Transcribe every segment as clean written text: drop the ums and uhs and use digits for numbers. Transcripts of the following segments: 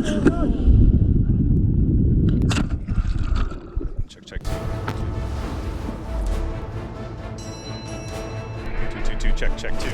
Check, check, two. Check, two.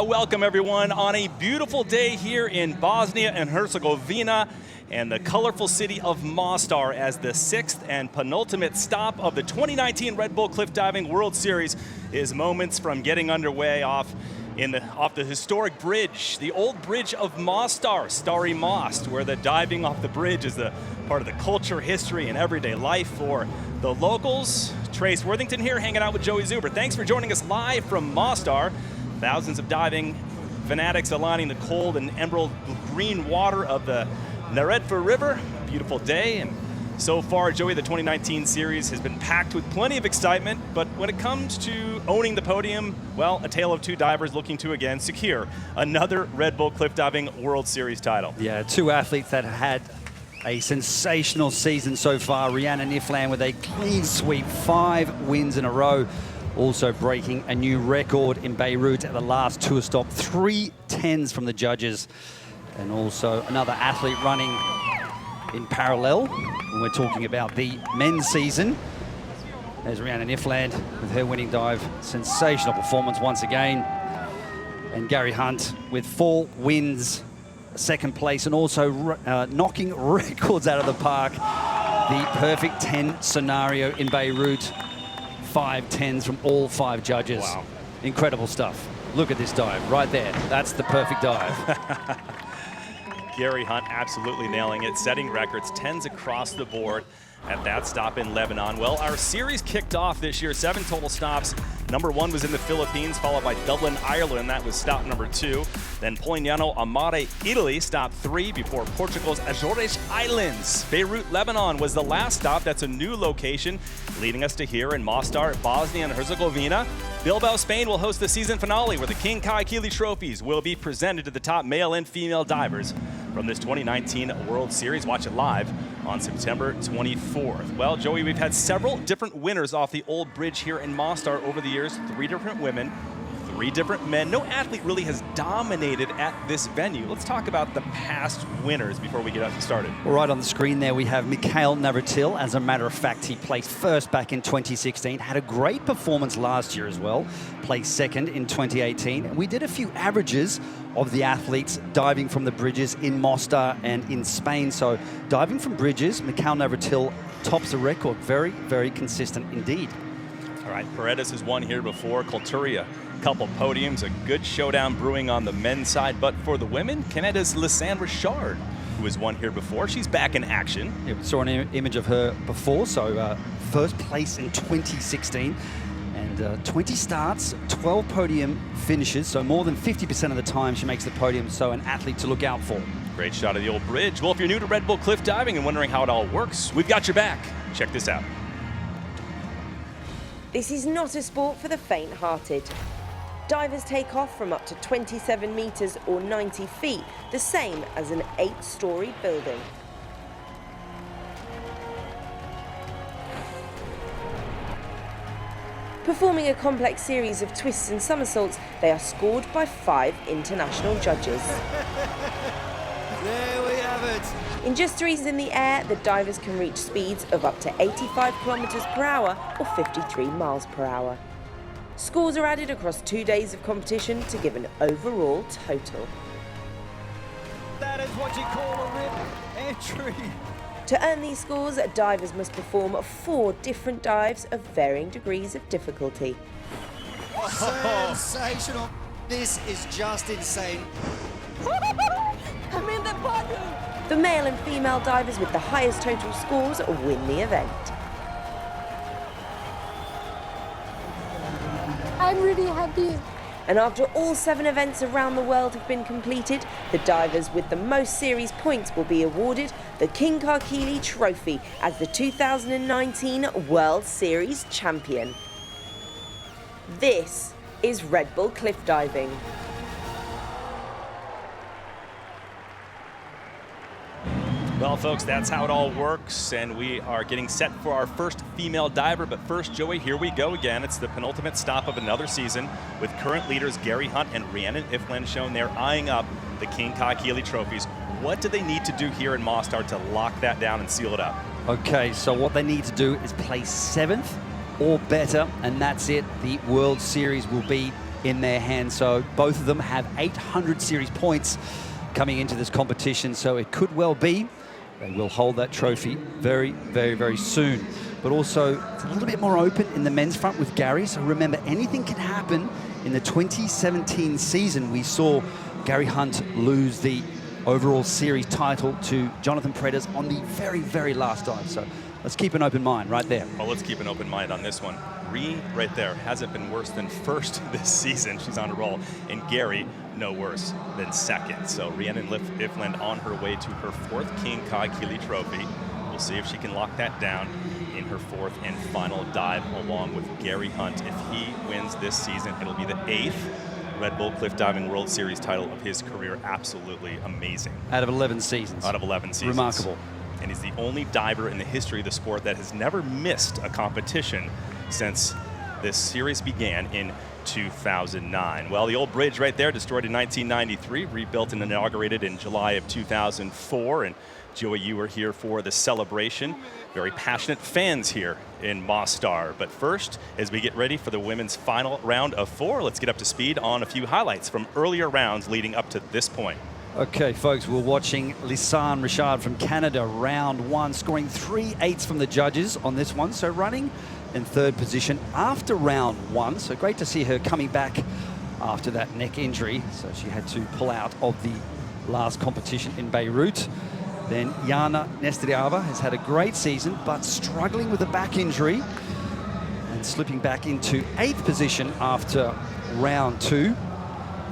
Welcome everyone on a beautiful day here in Bosnia and Herzegovina and the colorful city of Mostar as the 6th and penultimate stop of the 2019 Red Bull Cliff Diving World Series is moments from getting underway off the historic bridge, the old bridge of Mostar, Stari Most, where the diving off the bridge is the part of the culture, history, and everyday life for the locals. Trace Worthington here hanging out with Joey Zuber. Thanks for joining us live from Mostar. Thousands of diving fanatics aligning the cold and emerald green water of the Neretva River. Beautiful day, and so far, Joey, the 2019 series has been packed with plenty of excitement, but when it comes to owning the podium, well, a tale of two divers looking to again secure another Red Bull Cliff Diving World Series title. Yeah, two athletes that had a sensational season so far. Rianna Nifland with a clean sweep, 5 wins in a row. Also breaking a new record in Beirut at the last tour stop, 3 10s from the judges. And also another athlete running in parallel when we're talking about the men's season. There's Rianna Nifland with her winning dive. Sensational performance once again. And Gary Hunt with 4 wins, 2nd place, and also knocking records out of the park. The perfect 10 scenario in Beirut. 5 10s from all 5 judges. Wow. Incredible stuff. Look at this dive right there. That's the perfect dive. Gary Hunt absolutely nailing it, setting records, 10s across the board at that stop in Lebanon. Well, our series kicked off this year, 7 total stops. Number 1 was in the Philippines, followed by Dublin, Ireland. That was stop number 2. Then Polignano Amare, Italy, stop 3 before Portugal's Azores Islands. Beirut, Lebanon was the last stop. That's a new location, leading us to here in Mostar, Bosnia and Herzegovina. Bilbao, Spain will host the season finale where the King Kaikili trophies will be presented to the top male and female divers from this 2019 World Series. Watch it live on September 24th. Well, Joey, we've had several different winners off the old bridge here in Mostar over the years. 3 different women, 3 different men. No athlete really has dominated at this venue. Let's talk about the past winners before we get started. Well, right on the screen there we have Mikhail Navratil. As a matter of fact, he placed 1st back in 2016. Had a great performance last year as well. Placed 2nd in 2018. We did a few averages of the athletes diving from the bridges in Mostar and in Spain. So diving from bridges, Mikhail Navratil tops the record. Very, very consistent indeed. All right, Paredes has won here before. Kulturia, couple podiums, a good showdown brewing on the men's side. But for the women, Canada's Lisanne Richard, who has won here before. She's back in action. Yeah, we saw an image of her before. So 1st place in 2016. And 20 starts, 12 podium finishes, so more than 50% of the time she makes the podium, so an athlete to look out for. Great shot of the old bridge. Well, if you're new to Red Bull Cliff Diving and wondering how it all works, we've got your back. Check this out. This is not a sport for the faint-hearted. Divers take off from up to 27 meters or 90 feet, the same as an 8-story building. Performing a complex series of twists and somersaults, they are scored by 5 international judges. There we have it. In just 3 in the air, the divers can reach speeds of up to 85 kilometers per hour or 53 miles per hour. Scores are added across 2 days of competition to give an overall total. That is what you call a rip entry. To earn these scores, divers must perform 4 different dives of varying degrees of difficulty. Sensational. This is just insane. I'm in the bottom. The male and female divers with the highest total scores win the event. I'm really happy. And after all 7 events around the world have been completed, the divers with the most series points will be awarded the King Kaikili Trophy as the 2019 World Series champion. This is Red Bull cliff diving. Well, folks, that's how it all works, and we are getting set for our first female diver. But first, Joey, here we go again. It's the penultimate stop of another season, with current leaders Gary Hunt and Rhiannon Ifland shown there eyeing up the King Kai Keeley trophies. What do they need to do here in Mostar to lock that down and seal it up? Okay, so what they need to do is place 7th or better, and that's it. The World Series will be in their hands. So both of them have 800 series points coming into this competition, so it could well be they will hold that trophy very, very, very soon. But also, it's a little bit more open in the men's front with Gary. So remember, anything can happen. In the 2017 season, we saw Gary Hunt lose the overall series title to Jonathan Predders on the very, very last dive. So let's keep an open mind right there. Well, let's keep an open mind on this one. Rhi, right there, hasn't been worse than first this season. She's on a roll. And Gary, no worse than second. So Rhiannon Ifland on her way to her 4th King Kai Keeley trophy. We'll see if she can lock that down in her 4th and final dive, along with Gary Hunt. If he wins this season, it'll be the 8th Red Bull Cliff Diving World Series title of his career. Absolutely amazing. Out of 11 seasons. Out of 11 seasons. Remarkable. And he's the only diver in the history of the sport that has never missed a competition since this series began in 2009. Well, the old bridge right there, destroyed in 1993, rebuilt and inaugurated in July of 2004. And Joey, you were here for the celebration. Very passionate fans here in Mostar. But first, as we get ready for the women's final round of 4, let's get up to speed on a few highlights from earlier rounds leading up to this point. Okay, folks, we're watching Lisanne Richard from Canada, round 1, scoring 3/8 from the judges on this one. So running in 3rd position after round 1. So great to see her coming back after that neck injury. So she had to pull out of the last competition in Beirut. Then Jana Neretva has had a great season, but struggling with a back injury and slipping back into 8th position after round 2.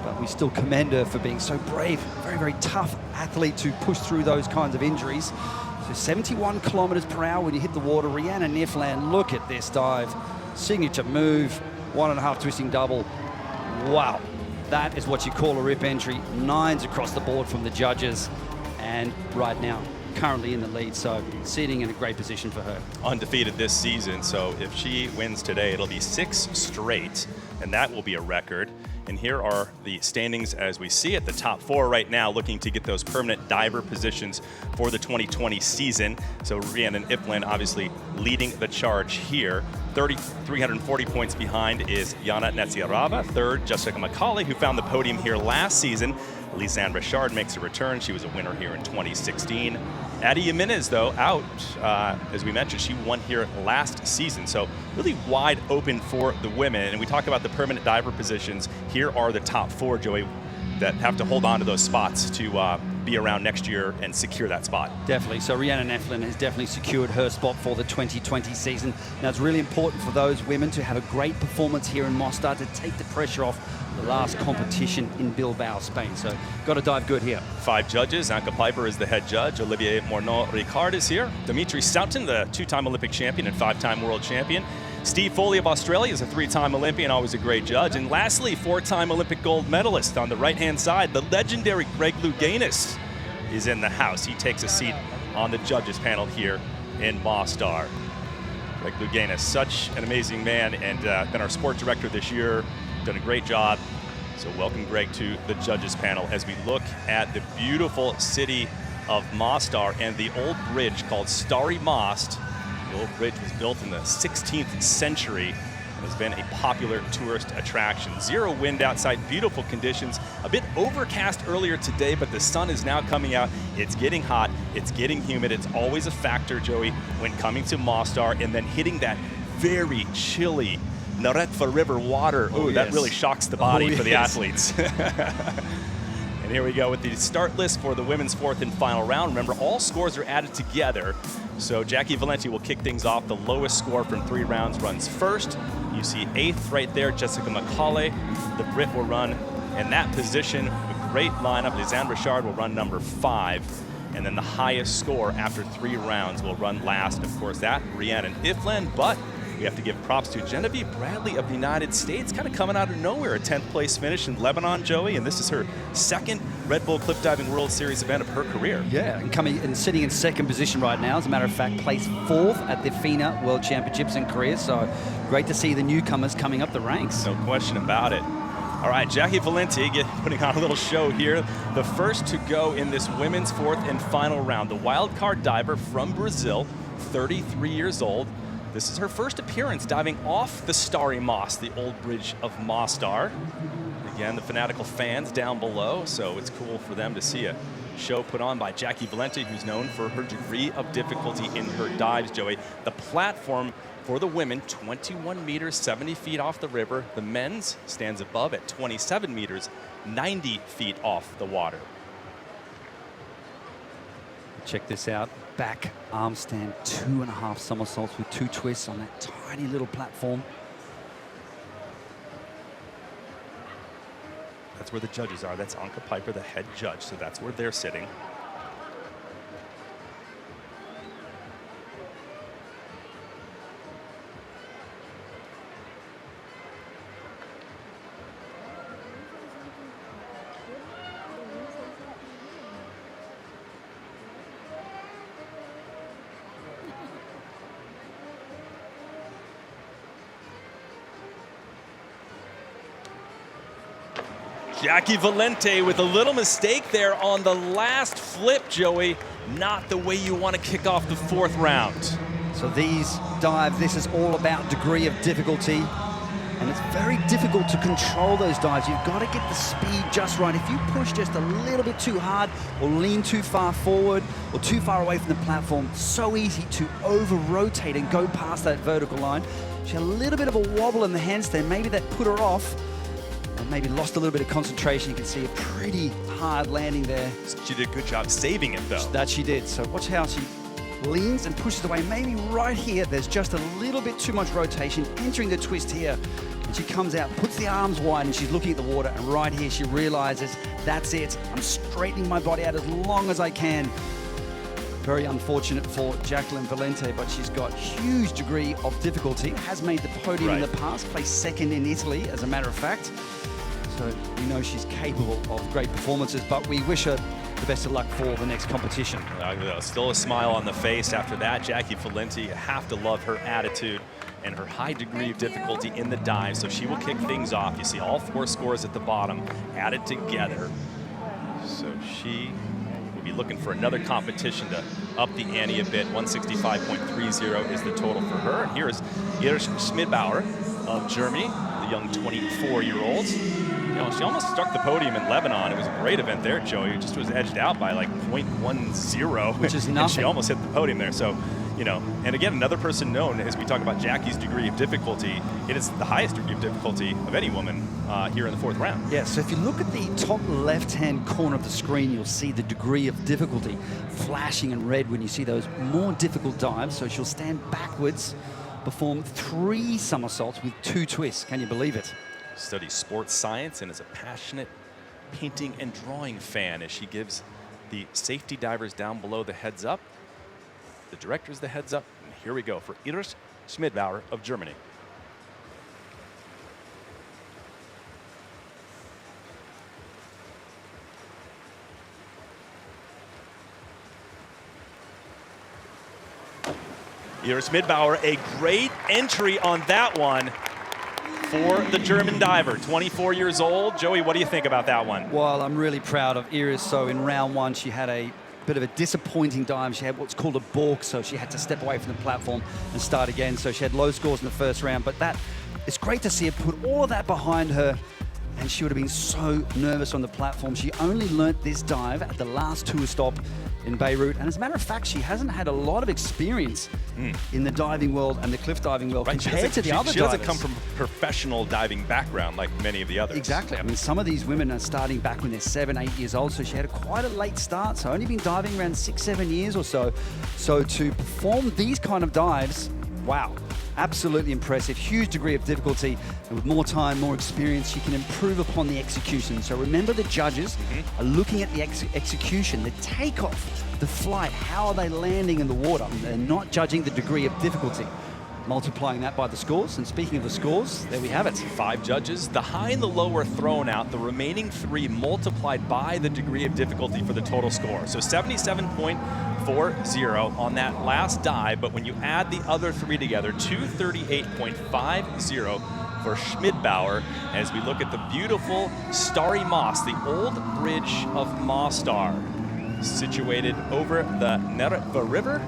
But we still commend her for being so brave, very, very tough athlete to push through those kinds of injuries. So 71 kilometers per hour when you hit the water. Rhiannon Ifland, look at this dive. Signature move, 1.5 twisting double. Wow, that is what you call a rip entry. 9s across the board from the judges. And right now, currently in the lead, so sitting in a great position for her. Undefeated this season, so if she wins today, it'll be 6 straight, and that will be a record. And here are the standings as we see it. The top 4 right now looking to get those permanent diver positions for the 2020 season. So Rhiannon Ifland obviously leading the charge here. 340 points behind is Jana Neretva. 3rd, Jessica McCauley, who found the podium here last season. Lisanne Richard makes a return. She was a winner here in 2016. Addie Jimenez, though, out. As we mentioned, she won here last season. So really wide open for the women. And we talk about the permanent diver positions. Here are the top 4, Joey, that have to hold on to those spots to be around next year and secure that spot. Definitely. So Rhiannon Ifland has definitely secured her spot for the 2020 season. Now, it's really important for those women to have a great performance here in Mostar to take the pressure off the last competition in Bilbao, Spain. So got to dive good here. 5 judges. Anka Piper is the head judge. Olivier Morneau-Ricard is here. Dimitri Stoughton, the 2-time Olympic champion and 5-time world champion. Steve Foley of Australia is a 3-time Olympian, always a great judge. And lastly, 4-time Olympic gold medalist on the right-hand side, the legendary Greg Louganis is in the house. He takes a seat on the judges panel here in Mostar. Greg Louganis, such an amazing man, and been our sport director this year, done a great job. So welcome, Greg, to the judges panel as we look at the beautiful city of Mostar and the old bridge called Stari Most. The old bridge was built in the 16th century and has been a popular tourist attraction. 0 wind outside, beautiful conditions. A bit overcast earlier today, but the sun is now coming out. It's getting hot, it's getting humid. It's always a factor, Joey, when coming to Mostar and then hitting that very chilly Neretva River water. Ooh, yes. That really shocks the body for the yes. athletes. And here we go with the start list for the women's 4th and final round. Remember, all scores are added together. So Jackie Valenti will kick things off. The lowest score from 3 rounds runs first. You see 8th right there, Jessica McCauley. The Brit will run in that position. A great lineup. Lisanne Richard will run number 5. And then the highest score after 3 rounds will run last. Of course, that Rhiannon Ifland, but We have to give props to Genevieve Bradley of the United States, kind of coming out of nowhere, a 10th place finish in Lebanon, Joey, and this is her second Red Bull Cliff Diving World Series event of her career. Yeah, and coming and sitting in second position right now. As a matter of fact, placed 4th at the FINA World Championships in Korea. So great to see the newcomers coming up the ranks. No question about it. All right, Jackie Valenti putting on a little show here. The first to go in this women's 4th and final round. The wild card diver from Brazil, 33 years old. This is her first appearance diving off the Stari Most, the old bridge of Mostar. Again, the fanatical fans down below, so it's cool for them to see a show put on by Jackie Valenti, who's known for her degree of difficulty in her dives, Joey. The platform for the women, 21 meters, 70 feet off the river. The men's stands above at 27 meters, 90 feet off the water. Check this out. Back arm stand, 2.5 somersaults with 2 twists on that tiny little platform. That's where the judges are. That's Anka Piper, the head judge, so that's where they're sitting. Jackie Valenti with a little mistake there on the last flip, Joey. Not the way you want to kick off the 4th round. So these dives, this is all about degree of difficulty. And it's very difficult to control those dives. You've got to get the speed just right. If you push just a little bit too hard or lean too far forward or too far away from the platform, so easy to over-rotate and go past that vertical line. She had a little bit of a wobble in the handstand. Maybe that put her off. And maybe lost a little bit of concentration. You can see a pretty hard landing there. She did a good job saving it, though. That she did. So watch how she leans and pushes away. Maybe right here, there's just a little bit too much rotation, entering the twist here. And she comes out, puts the arms wide, and she's looking at the water. And right here, she realizes, that's it. I'm straightening my body out as long as I can. Very unfortunate for Jacqueline Valenti, but she's got huge degree of difficulty. Has made the podium in the past, placed 2nd in Italy, as a matter of fact. So we know she's capable of great performances, but we wish her the best of luck for the next competition. Still a smile on the face after that. Jackie Valenti, you have to love her attitude and her high degree of difficulty in the dive, so she will kick things off. You see all 4 scores at the bottom added together. So she will be looking for another competition to up the ante a bit. 165.30 is the total for her. And here is Iris Schmidbauer of Germany, the young 24-year-old. You know, she almost struck the podium in Lebanon. It was a great event there, Joey. It just was edged out by like 0.10. Which is nothing. And she almost hit the podium there. So, you know, and again, another person known, as we talk about Jackie's degree of difficulty, it is the highest degree of difficulty of any woman here in the 4th round. Yeah, so if you look at the top left-hand corner of the screen, you'll see the degree of difficulty flashing in red when you see those more difficult dives. So she'll stand backwards, perform 3 somersaults with 2 twists. Can you believe it? Studies sports science and is a passionate painting and drawing fan as she gives the safety divers down below the heads up, the directors the heads up. And here we go for Iris Schmidbauer of Germany. Iris Schmidbauer, a great entry on that one for the German diver, 24 years old. Joey, what do you think about that one? Well, I'm really proud of Iris. So in round 1, she had a bit of a disappointing dive. She had what's called a balk, so she had to step away from the platform and start again. So she had low scores in the first round, but it's great to see her put all of that behind her, and she would have been so nervous on the platform. She only learnt this dive at the last tour stop in Beirut, and as a matter of fact, she hasn't had a lot of experience in the diving world and the cliff diving world compared to the other divers. She doesn't come from a professional diving background like many of the others. Exactly. I mean, some of these women are starting back when they're 7, 8 years old, so she had quite a late start, so only been diving around 6, 7 years or so. So to perform these kind of dives, wow, absolutely impressive. Huge degree of difficulty, and with more time, more experience, she can improve upon the execution. So remember, the judges are looking at the execution, the takeoff, the flight, how are they landing in the water. They're not judging the degree of difficulty. multiplying that by the scores. And speaking of the scores, there we have it. 5 judges. The high and the low are thrown out. The remaining 3 multiplied by the degree of difficulty for the total score. So 77.40 on that last dive, but when you add the other 3 together, 238.50 for Schmidbauer as we look at the beautiful Stari Most, the old bridge of Mostar, situated over the Neretva River,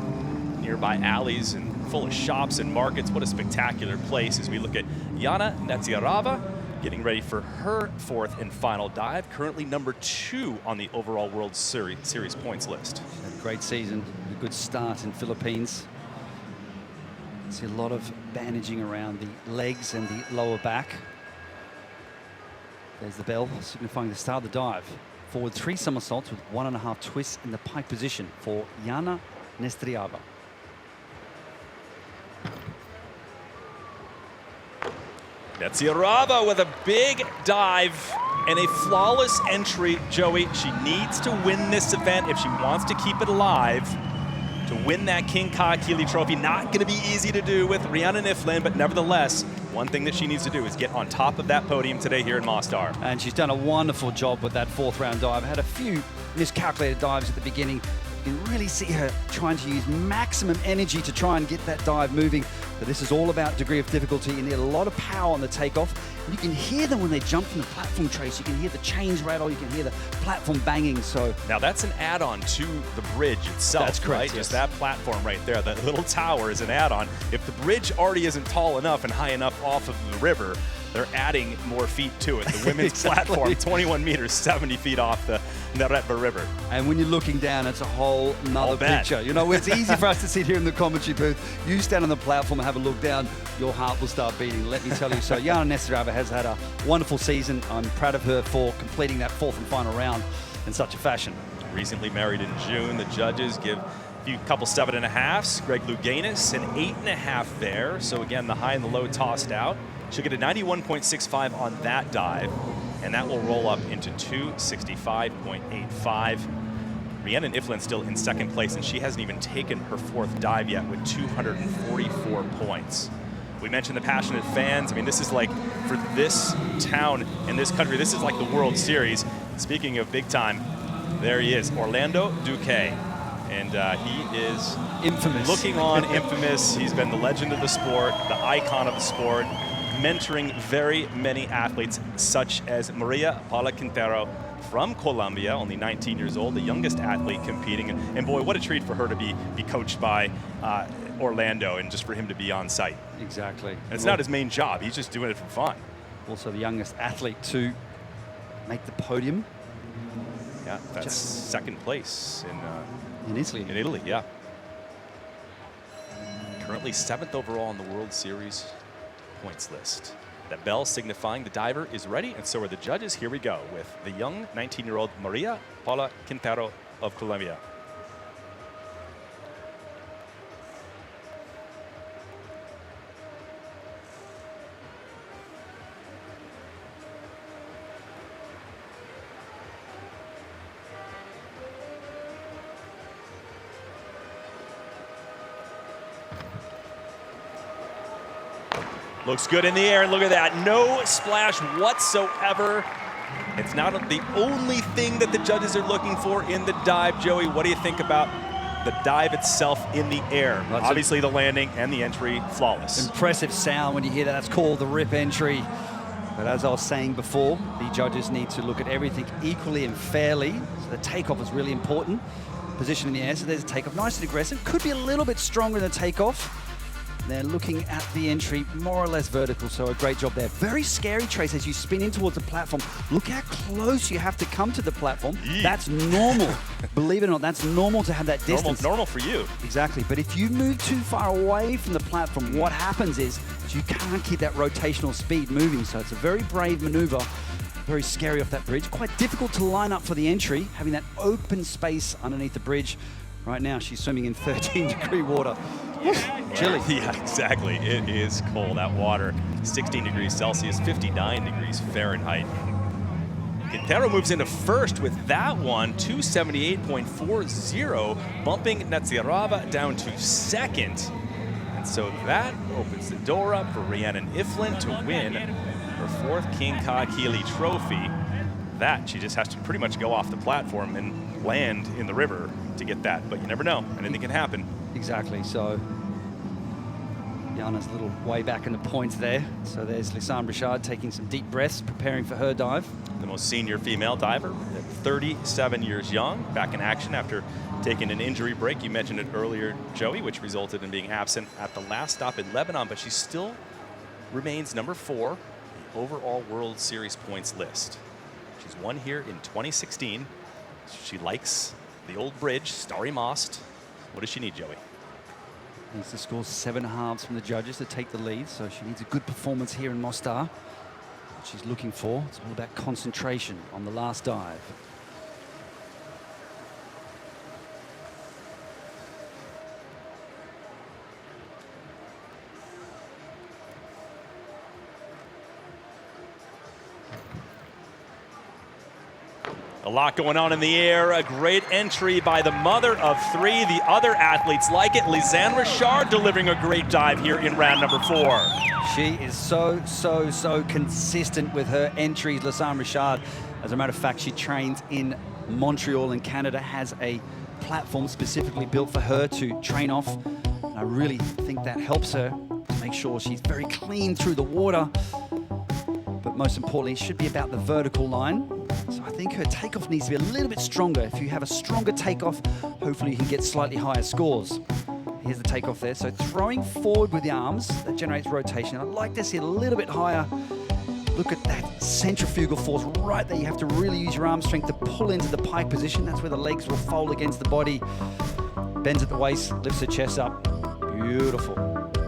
nearby alleys and full of shops and markets. What a spectacular place as we look at Jana Neretva getting ready for her 4th and final dive, currently number 2 on the overall World Series points list. Had a great season, a good start in Philippines. See a lot of bandaging around the legs and the lower back. There's the bell signifying the start of the dive. Forward 3 somersaults with 1.5 twists in the pike position for Jana Neretva. Neretva with a big dive and a flawless entry, Joey. She needs to win this event if she wants to keep it alive. To win that King Kahekili trophy, not going to be easy to do with Rhiannon Iflin, but nevertheless, one thing that she needs to do is get on top of that podium today here in Mostar. And she's done a wonderful job with that 4th round dive. Had a few miscalculated dives at the beginning. You can really see her trying to use maximum energy to try and get that dive moving. But this is all about degree of difficulty. You need a lot of power on the takeoff. And you can hear them when they jump from the platform trace. You can hear the chains rattle. You can hear the platform banging. So now that's an add-on to the bridge itself. That's correct, right? yes. Just that platform right there. That little tower is an add-on. If the bridge already isn't tall enough and high enough off of the river, they're adding more feet to it. The women's Exactly. platform, 21 meters, 70 feet off the Neretva River. And when you're looking down, it's a whole nother picture. You know, it's easy for us to sit here in the commentary booth. You stand on the platform and have a look down, your heart will start beating, let me tell you. So Jana Neretva has had a wonderful season. I'm proud of her for completing that 4th and final round in such a fashion. Recently married in June, the judges give a couple 7.5s. Greg Louganis, an 8.5 there. So again, the high and the low tossed out. She'll get a 91.65 on that dive, and that will roll up into 265.85. Rhiannon Iflin still in 2nd place, and she hasn't even taken her 4th dive yet with 244 points. We mentioned the passionate fans. I mean, this is like, for this town and this country, this is like the World Series. Speaking of big time, there he is, Orlando Duque. And he is infamous. Looking on infamous. He's been the legend of the sport, the icon of the sport, mentoring very many athletes such as Maria Paula Quintero from Colombia, only 19 years old, the youngest athlete competing. And boy, what a treat for her to be coached by Orlando and just for him to be on site. Exactly. And it's not his main job. He's just doing it for fun. Also the youngest athlete to make the podium. Yeah, that's 2nd place in Italy. In Italy, yeah. Currently 7th overall on the World Series points list. That bell signifying the diver is ready, and so are the judges. Here we go with the young 19-year-old Maria Paula Quintero of Colombia. Looks good in the air, and look at that. No splash whatsoever. It's not the only thing that the judges are looking for in the dive. Joey, what do you think about the dive itself in the air? Obviously the landing and the entry, flawless. Impressive sound when you hear that. That's called the rip entry. But as I was saying before, the judges need to look at everything equally and fairly. So the takeoff is really important. Position in the air, so there's a takeoff. Nice and aggressive. Could be a little bit stronger in the takeoff. They're looking at the entry, more or less vertical, so a great job there. Very scary, Trace, as you spin in towards the platform. Look how close you have to come to the platform. Yeah. That's normal. Believe it or not, that's normal to have that distance. Normal for you. Exactly, but if you move too far away from the platform, what happens is you can't keep that rotational speed moving, so it's a very brave maneuver. Very scary off that bridge. Quite difficult to line up for the entry, having that open space underneath the bridge. Right now, she's swimming in 13-degree water. Chilly. Yeah, exactly. It is cold. That water, 16 degrees Celsius, 59 degrees Fahrenheit. Quintero moves into 1st with that one, 278.40, bumping Neretva down to 2nd. And And so that opens the door up for Rhiannon Iflin to win her 4th King Kahekili trophy. That she just has to pretty much go off the platform and land in the river to get that. But you never know, anything can happen. Exactly, so Jana's a little way back in the points there. So there's Lisanne Richard taking some deep breaths, preparing for her dive. The most senior female diver, at 37 years young, back in action after taking an injury break. You mentioned it earlier, Joey, which resulted in being absent at the last stop in Lebanon, but she still remains number 4 in the overall World Series points list. She's won here in 2016. She likes the old bridge, Stari Most. What does she need, Joey? Needs to score 7 halves from the judges to take the lead, so she needs a good performance here in Mostar. What she's looking for, it's all about concentration on the last dive. A lot going on in the air. A great entry by the mother of 3. The other athletes like it. Lisanne Richard delivering a great dive here in round number 4. She is so consistent with her entries, Lisanne Richard. As a matter of fact, she trains in Montreal in Canada, has a platform specifically built for her to train off. And I really think that helps her to make sure she's very clean through the water. But most importantly, it should be about the vertical line. So I think her takeoff needs to be a little bit stronger. If you have a stronger takeoff, hopefully you can get slightly higher scores. Here's the takeoff there. So throwing forward with the arms, that generates rotation. I'd like to see it a little bit higher. Look at that centrifugal force right there. You have to really use your arm strength to pull into the pike position. That's where the legs will fold against the body. Bends at the waist, lifts her chest up. Beautiful.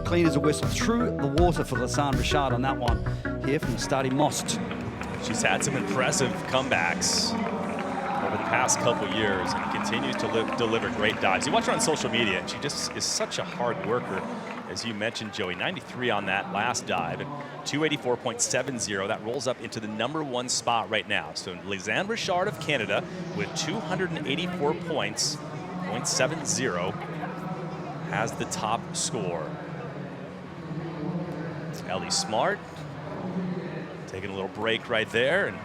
Clean as a whistle through the water for Lisanne Richard on that one. Here from the Stari Most. She's had some impressive comebacks over the past couple years and continues to deliver great dives. You watch her on social media, and she just is such a hard worker. As you mentioned, Joey, 93 on that last dive and 284.70. That rolls up into the number 1 spot right now. So Lisanne Richard of Canada with 284 points, 0.70, has the top score. Ellie Smart taking a little break right there and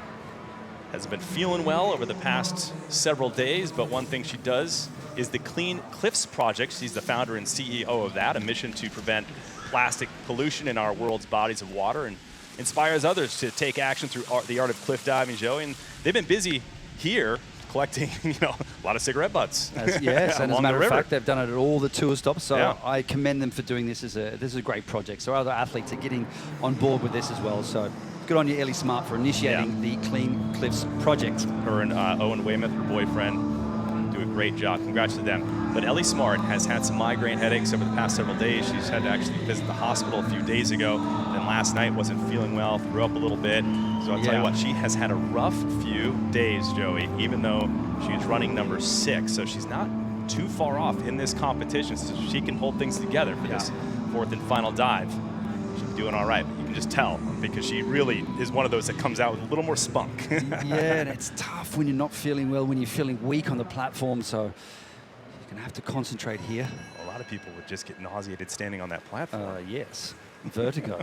hasn't been feeling well over the past several days, but one thing she does is the Clean Cliffs Project. She's the founder and CEO of that, a mission to prevent plastic pollution in our world's bodies of water, and inspires others to take action through the art of cliff diving, Joey. And they've been busy here collecting, a lot of cigarette butts. Yes, and as a matter of fact, they've done it at all the tour stops, so yeah. I commend them for doing this. This is a great project. So other athletes are getting on board with this as well. So good on you, Ellie Smart, for initiating the Clean Cliffs Project. Her and Owen Weymouth, her boyfriend, do a great job. Congrats to them. But Ellie Smart has had some migraine headaches over the past several days. She's had to actually visit the hospital a few days ago. Then last night wasn't feeling well, threw up a little bit. So I'll tell you what, she has had a rough few days, Joey, even though she's running number 6. So she's not too far off in this competition. So she can hold things together for this 4th and final dive. She's doing all right. You can just tell because she really is one of those that comes out with a little more spunk. Yeah, and it's tough when you're not feeling well, when you're feeling weak on the platform. So you're going to have to concentrate here. A lot of people would just get nauseated standing on that platform. Yes, vertigo.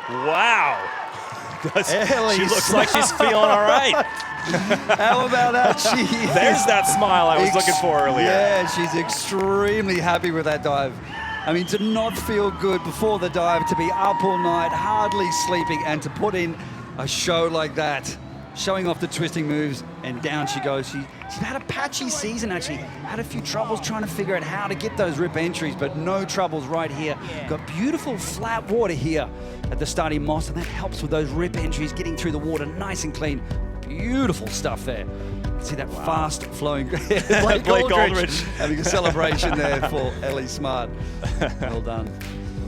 Wow. She looks like she's feeling all right. How about that? There's that smile I was looking for earlier. Yeah, she's extremely happy with that dive. I mean, to not feel good before the dive, to be up all night, hardly sleeping, and to put in a show like that, showing off the twisting moves, and down she goes. She's had a patchy season, actually. Had a few troubles trying to figure out how to get those rip entries, but no troubles right here. Got beautiful flat water here at the Stari Most, and that helps with those rip entries, getting through the water nice and clean. Beautiful stuff there. See that fast flowing. Blake Aldridge having a celebration there for Ellie Smart. Well done.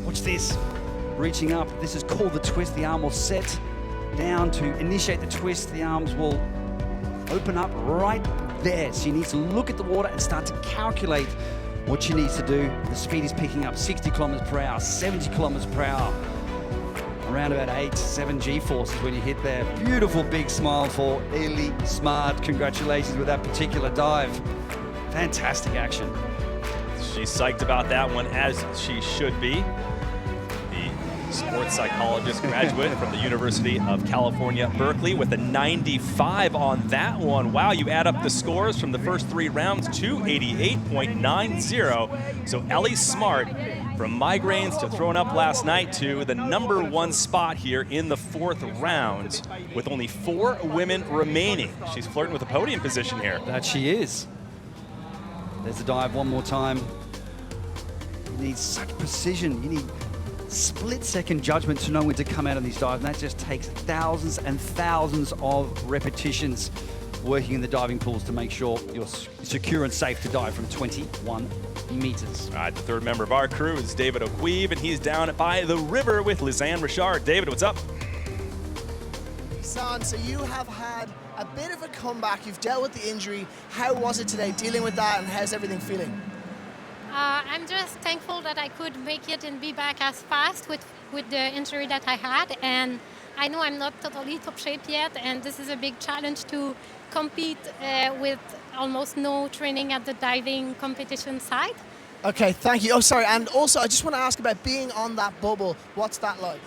Watch this. Reaching up. This is called the twist. The arm will set down to initiate the twist. The arms will open up right there. She needs to look at the water and start to calculate what she needs to do. The speed is picking up 60 kilometers per hour, 70 kilometers per hour. Around about 8, 7 G-forces when you hit there. Beautiful big smile for Eli Smart. Congratulations with that particular dive. Fantastic action. She's psyched about that one, as she should be. The sports psychologist graduate from the University of California, Berkeley, with a 95 on that one. Wow, you add up the scores from the first 3 rounds, 288.90. So Ellie Smart, from migraines to throwing up last night to the #1 spot here in the 4th round, with only 4 women remaining. She's flirting with a podium position here. That she is. There's the dive one more time. You need such precision. You need split-second judgment to know when to come out of these dives. And that just takes thousands and thousands of repetitions working in the diving pools to make sure you're secure and safe to dive from 21 meters. All right, the 3rd member of our crew is David O'Queeve, and he's down by the river with Lisanne Richard. David, what's up? Lisanne, so you have had a bit of a comeback. You've dealt with the injury. How was it today dealing with that, and how's everything feeling? I'm just thankful that I could make it and be back as fast with the injury that I had. And I know I'm not totally top shape yet, and this is a big challenge to compete with almost no training at the diving competition side. Okay, thank you. Oh, sorry, and also I just want to ask about being on that bubble. What's that like?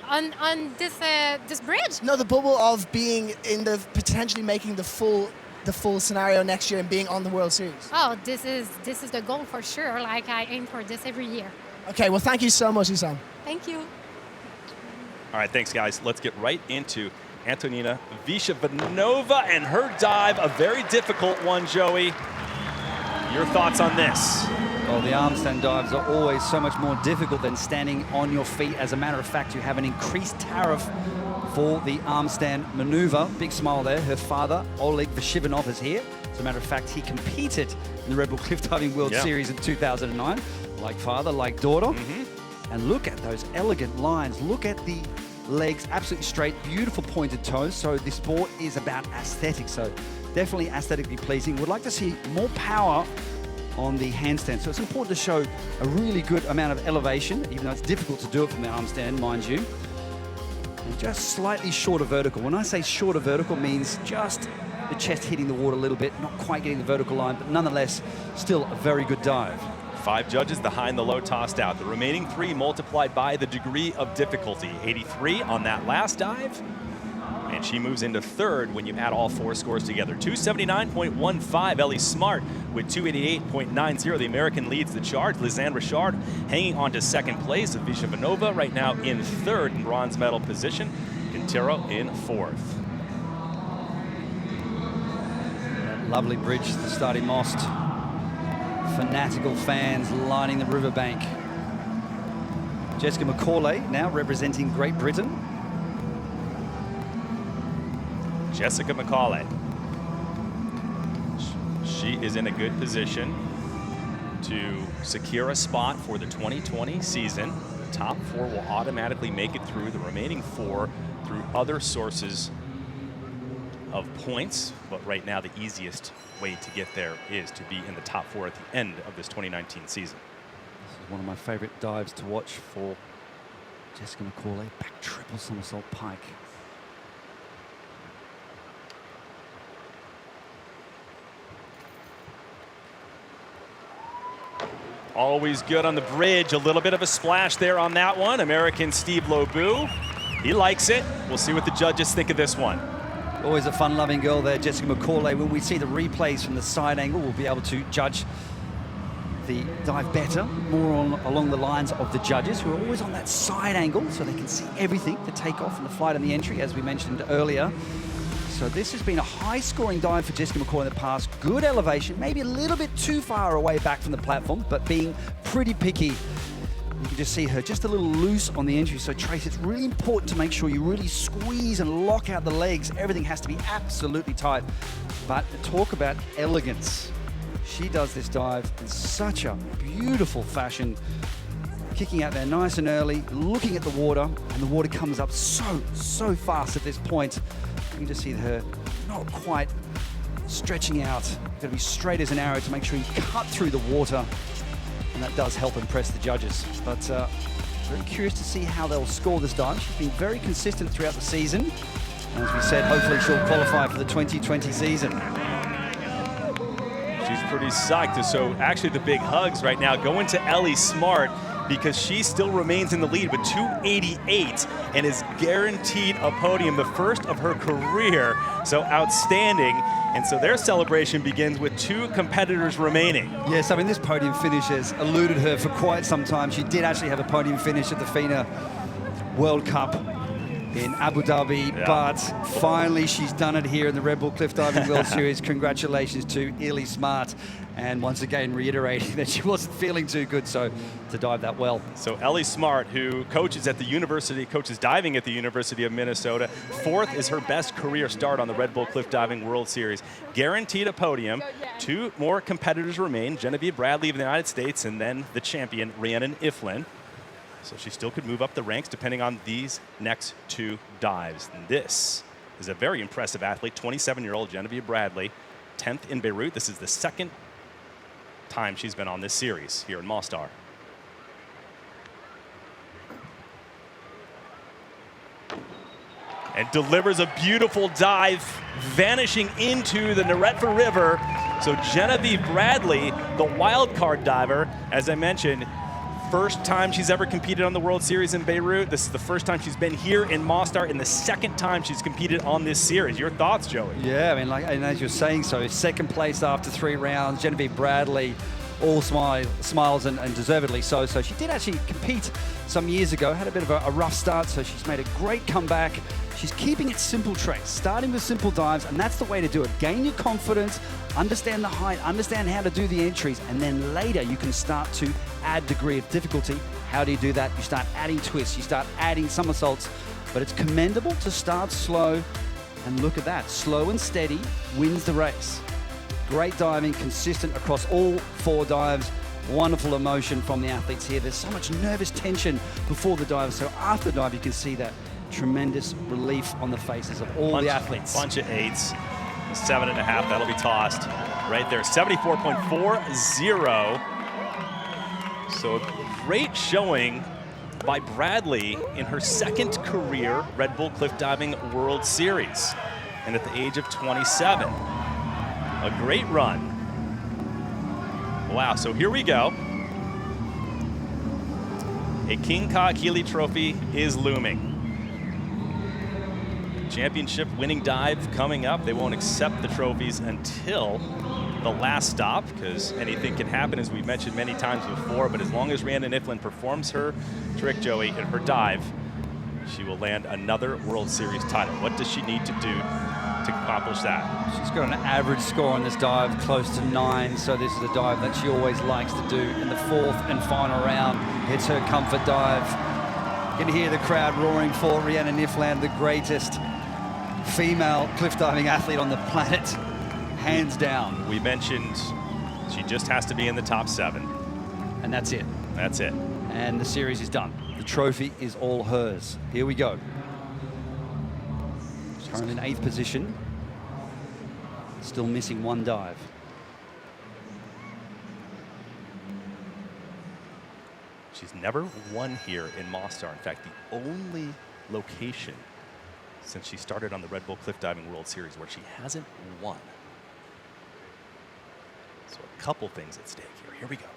On this bridge? No, the bubble of being in the potentially making the full scenario next year and being on the World Series. Oh, this is the goal for sure. Like, I aim for this every year. Okay, well, thank you so much, Lisanne. Thank you. All right, thanks, guys. Let's get right into Antonina Vishavanova and her dive. A very difficult one, Joey. Your thoughts on this? Well, the arm stand dives are always so much more difficult than standing on your feet. As a matter of fact, you have an increased tariff for the arm stand maneuver. Big smile there. Her father, Oleg Vishivanov, is here. As a matter of fact, he competed in the Red Bull Cliff Diving World Series in 2009. Like father, like daughter. And look at those elegant lines. Look at the legs, absolutely straight, beautiful pointed toes. So this sport is about aesthetics. So definitely aesthetically pleasing. Would like to see more power on the handstand. So it's important to show a really good amount of elevation, even though it's difficult to do it from the arm stand, mind you. And just slightly shorter vertical. When I say shorter vertical, means just the chest hitting the water a little bit, not quite getting the vertical line, but nonetheless, still a very good dive. 5 judges, the high and the low tossed out. The remaining 3 multiplied by the degree of difficulty. 83 on that last dive. And she moves into 3rd when you add all 4 scores together. 279.15, Ellie Smart with 288.90. The American leads the charge. Lisanne Richard hanging on to 2nd place. Vishavanova right now in 3rd in bronze medal position. Quintero in 4th. That lovely bridge, the Stari Most. Fanatical fans lining the riverbank. Jessica McCauley now representing Great Britain. Jessica McCauley. She is in a good position to secure a spot for the 2020 season. The top 4 will automatically make it through. The remaining 4 through other sources of points. But right now, the easiest way to get there is to be in the top 4 at the end of this 2019 season. This is one of my favorite dives to watch for Jessica McCauley. Back triple somersault pike. Always good on the bridge. A little bit of a splash there on that one. American Steve Lobu. He likes it. We'll see what the judges think of this one. Always a fun-loving girl there, Jessica McCauley. When we see the replays from the side angle, we'll be able to judge the dive better, more along the lines of the judges, who are always on that side angle, so they can see everything, the takeoff and the flight and the entry, as we mentioned earlier. So this has been a high-scoring dive for Jessica McCauley in the past. Good elevation, maybe a little bit too far away back from the platform, but being pretty picky. You can just see her just a little loose on the entry. So Trace, it's really important to make sure you really squeeze and lock out the legs. Everything has to be absolutely tight. But talk about elegance. She does this dive in such a beautiful fashion. kicking out there nice and early, looking at the water, and the water comes up so fast at this point. You can just see her not quite stretching out. Got to be straight as an arrow to make sure you cut through the water, and that does help impress the judges. But very curious to see how they'll score this dive. She's been very consistent throughout the season. And as we said, hopefully she'll qualify for the 2020 season. She's pretty psyched. So actually the big hugs right now going to Ellie Smart, because she still remains in the lead with 288 and is guaranteed a podium, the first of her career. So outstanding. And so their celebration begins with 2 competitors remaining. Yes, I mean, this podium finish has eluded her for quite some time. She did actually have a podium finish at the FINA World Cup in Abu Dhabi, but finally she's done it here in the Red Bull Cliff Diving World Series. Congratulations to Ellie Smart, and once again reiterating that she wasn't feeling too good to dive that well. So Ellie Smart, who coaches diving at the University of Minnesota, 4th is her best career start on the Red Bull Cliff Diving World Series. Guaranteed a podium. 2 more competitors remain, Genevieve Bradley of the United States and then the champion Rhiannon Iflin. So she still could move up the ranks depending on these next 2 dives. And this is a very impressive athlete, 27-year-old Genevieve Bradley, 10th in Beirut. This is the 2nd time she's been on this series here in Mostar. And delivers a beautiful dive, vanishing into the Neretva River. So Genevieve Bradley, the wild card diver, as I mentioned, first time she's ever competed on the World Series in Beirut. This is the first time she's been here in Mostar, and the 2nd time she's competed on this series. Your thoughts, Joey? Yeah, I mean, and as you're saying, so 2nd place after 3 rounds. Genevieve Bradley, all smiles and deservedly so. So she did actually compete some years ago, had a bit of a rough start, so she's made a great comeback. She's keeping it simple, Trace, starting with simple dives, and that's the way to do it. Gain your confidence, understand the height, understand how to do the entries, and then later you can start to add degree of difficulty. How do you do that? You start adding twists, you start adding somersaults, but it's commendable to start slow, and look at that, slow and steady wins the race. Great diving, consistent across all 4 dives. Wonderful emotion from the athletes here. There's so much nervous tension before the dive, so after the dive you can see that tremendous relief on the faces of all the athletes. Bunch of 8s, 7.5, that'll be tossed right there. 74.40. So a great showing by Bradley in her 2nd career Red Bull Cliff Diving World Series, and at the age of 27. A great run. Wow, so here we go. A King Ka Keeley trophy is looming. Championship winning dive coming up. They won't accept the trophies until the last stop, because anything can happen, as we've mentioned many times before. But as long as Rhiannon Iflin performs her trick, Joey, in her dive, she will land another World Series title. What does she need to do to accomplish that? She's got an average score on this dive, close to 9, so this is a dive that she always likes to do in the 4th and final round. It's her comfort dive. You can hear the crowd roaring for Rhiannon Iflin, the greatest female cliff diving athlete on the planet, hands down. We mentioned she just has to be in the top 7. And that's it. That's it. And the series is done. The trophy is all hers. Here we go. Currently in 8th position. Still missing 1 dive. She's never won here in Mostar. In fact, the only location since she started on the Red Bull Cliff Diving World Series where she hasn't won. So a couple things at stake here. Here we go.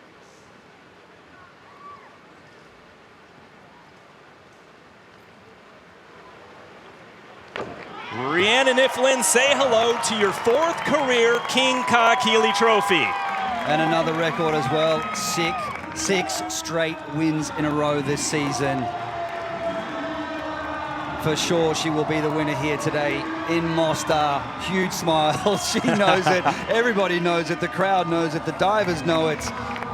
Rhiannon Iflin, say hello to your 4th career King Ka Keeley trophy. And another record as well. 6 straight wins in a row this season. For sure, she will be the winner here today in Mostar. Huge smile. She knows it. Everybody knows it. The crowd knows it. The divers know it.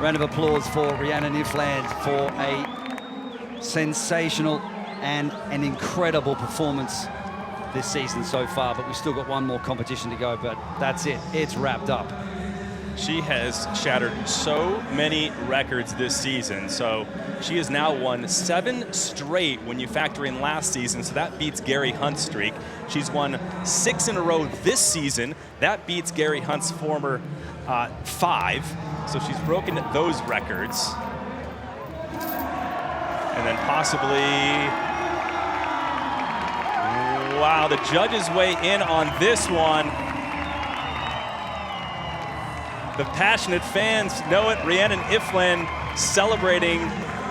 Round of applause for Rhiannon Iflin for a sensational and an incredible performance this season so far. But we've still got 1 more competition to go. But that's it. It's wrapped up. She has shattered so many records this season. So she has now won 7 straight when you factor in last season. So that beats Gary Hunt's streak. She's won 6 in a row this season. That beats Gary Hunt's former 5. So she's broken those records. And then possibly, wow, the judges weigh in on this one. The passionate fans know it. Rhiannon Iflin celebrating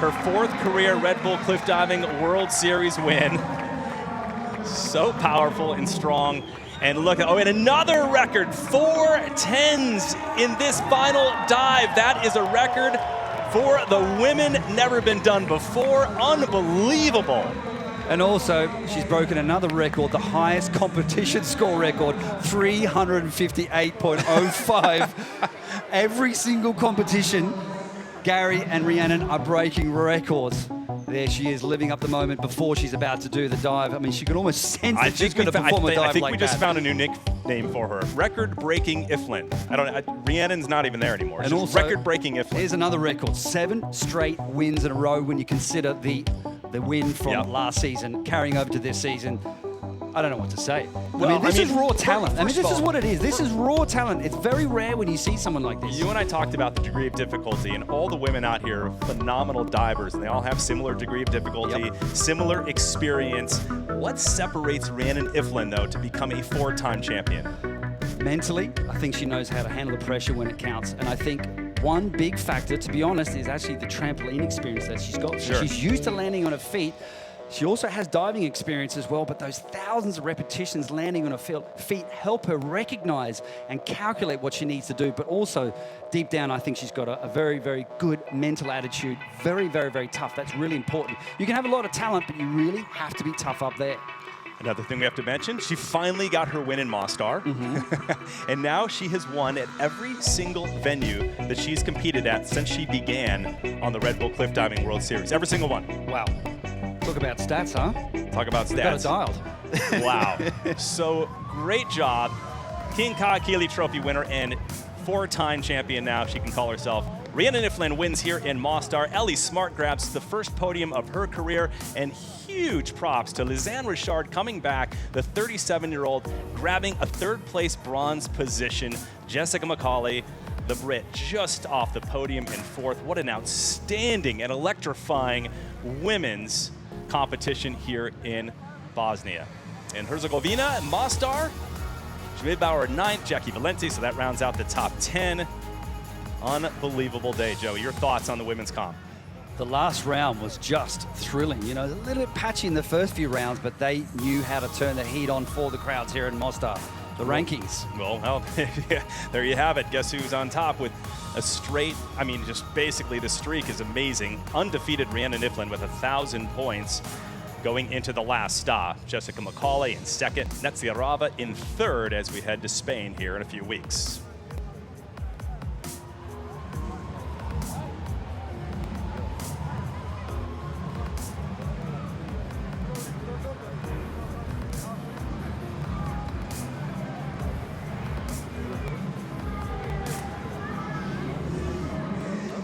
her 4th career Red Bull Cliff Diving World Series win. So powerful and strong. And look at, and another record, 4 10s in this final dive. That is a record for the women, never been done before. Unbelievable. And also, she's broken another record, the highest competition score record, 358.05. Every single competition, Gary and Rhiannon are breaking records. There she is, living up the moment before she's about to do the dive. I mean, she could almost sense that she's going to perform a dive like that. I think we just found a new nickname for her. Record-breaking Iflin. Rhiannon's not even there anymore. And she's also, record-breaking Iflin. Here's another record, 7 straight wins in a row when you consider the win from last season carrying over to this season. I don't know what to say. Well, this is raw talent. This is what it is. This is raw talent. It's very rare when you see someone like this. You and I talked about the degree of difficulty, and all the women out here are phenomenal divers, and they all have similar degree of difficulty, similar experience. What separates Rhiannon Iflin, though, to become a 4-time champion? Mentally, I think she knows how to handle the pressure when it counts, and I think one big factor, to be honest, is actually the trampoline experience that she's got. So she's used to landing on her feet. She also has diving experience as well, but those thousands of repetitions landing on her feet help her recognize and calculate what she needs to do. But also, deep down, I think she's got a very, very good mental attitude. Very, very, very tough. That's really important. You can have a lot of talent, but you really have to be tough up there. Another thing we have to mention, she finally got her win in Mostar. And now she has won at every single venue that she's competed at since she began on the Red Bull Cliff Diving World Series. Every single one. Wow. Talk about stats, huh? Talk about stats. Got it dialed. Wow. So great job. King Kahekili Trophy winner and 4-time champion now, she can call herself. Rhiannon Iflin wins here in Mostar. Ellie Smart grabs the first podium of her career, and huge props to Lizanne Richard coming back, the 37-year-old, grabbing a 3rd place bronze position. Jessica McCauley, the Brit, just off the podium in 4th. What an outstanding and electrifying women's competition here in Bosnia. In Herzegovina, Mostar, Schmidbauer 9th, Jackie Valenti, so that rounds out the top 10. Unbelievable day, Joey. Your thoughts on the women's comp? The last round was just thrilling. You know, a little bit patchy in the first few rounds, but they knew how to turn the heat on for the crowds here in Mostar. The rankings. Well, yeah, there you have it. Guess who's on top with a straight, just basically the streak is amazing. Undefeated Rhiannon Iflin with 1,000 points going into the last stop. Jessica McCauley in 2nd, Neretva in 3rd as we head to Spain here in a few weeks.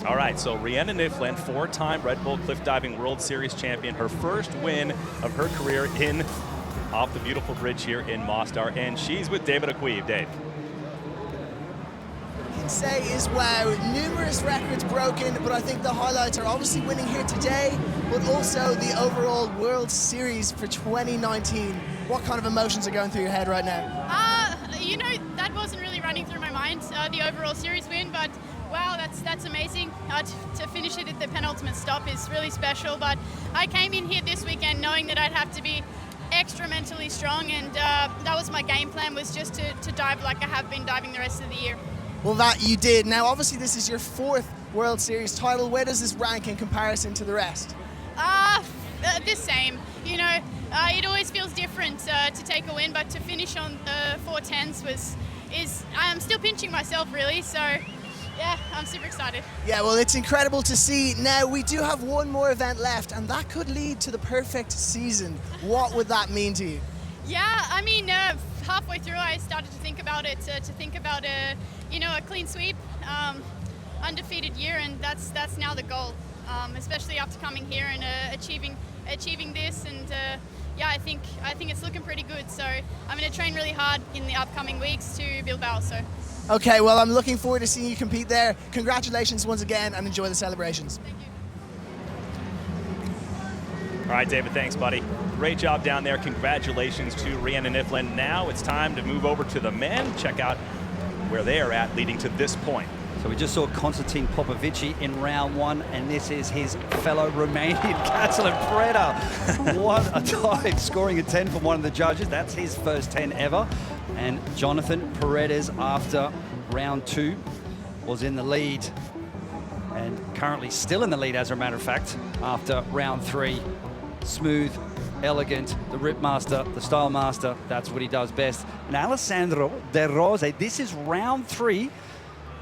All right, so Rhiannon Iflin, 4-time Red Bull Cliff Diving World Series champion, her first win of her career off the beautiful bridge here in Mostar, and she's with David Aquib. Dave. You can say is wow, numerous records broken, but I think the highlights are obviously winning here today, but also the overall World Series for 2019. What kind of emotions are going through your head right now? That wasn't really running through my mind, the overall series win, but wow, that's amazing. To finish it at the penultimate stop is really special, but I came in here this weekend knowing that I'd have to be extra mentally strong, and that was my game plan, was just to dive like I have been diving the rest of the year. Well, that you did. Now, obviously, this is your 4th World Series title. Where does this rank in comparison to the rest? The same. It always feels different to take a win, but to finish on 4 10s I'm still pinching myself, really, so yeah, I'm super excited. Yeah, well, it's incredible to see. Now, we do have one more event left, and that could lead to the perfect season. What would that mean to you? Yeah, I mean, halfway through I started to think about it, you know, a clean sweep, undefeated year, and that's now the goal, especially after coming here and achieving this, and yeah, I think it's looking pretty good. So I'm going to train really hard in the upcoming weeks to Bilbao. So. Okay, well, I'm looking forward to seeing you compete there. Congratulations once again, and enjoy the celebrations. Thank you. All right, David, thanks, buddy. Great job down there. Congratulations to Rhiannon Ifland. Now it's time to move over to the men, check out where they are at leading to this point. So we just saw Konstantin Popovici in round 1, and this is his fellow Romanian, Catalin Preda. What a dive, scoring a 10 from one of the judges. That's his first 10 ever. And Jonathan Paredes, after round 2, was in the lead, and currently still in the lead, as a matter of fact, after round 3. Smooth, elegant, the rip master, the style master, that's what he does best. And Alessandro De Rose, this is round 3,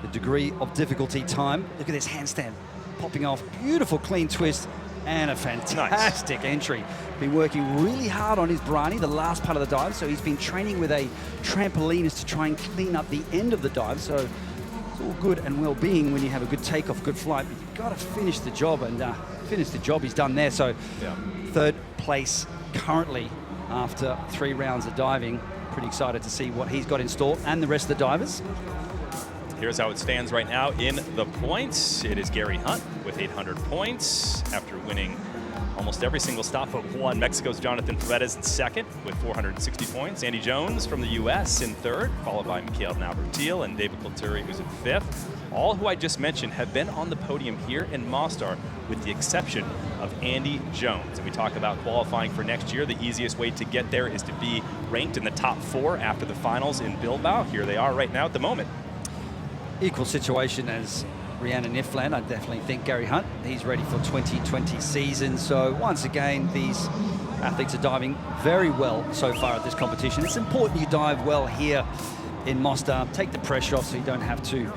the degree of difficulty time. Look at this handstand popping off, beautiful clean twist, and a fantastic entry. Been working really hard on his brani, the last part of the dive, so he's been training with a trampolinist to try and clean up the end of the dive, so it's all good and well-being when you have a good takeoff, good flight, but you've got to finish the job, and finish the job he's done there. So yeah. 3rd place currently after 3 rounds of diving. Pretty excited to see what he's got in store, and the rest of the divers. Here's how it stands right now in the points. It is Gary Hunt with 800 points after winning almost every single stop but one. Mexico's Jonathan Paredes in 2nd with 460 points. Andy Jones from the U.S. in 3rd, followed by Mikhail Navratil and David Kulturi, who's in 5th. All who I just mentioned have been on the podium here in Mostar, with the exception of Andy Jones. And we talk about qualifying for next year. The easiest way to get there is to be ranked in the top 4 after the finals in Bilbao. Here they are right now at the moment. Equal situation as Rhiannon Ifland. I definitely think Gary Hunt, he's ready for 2020 season. So once again, these athletes are diving very well so far at this competition. It's important you dive well here in Mostar. Take the pressure off so you don't have to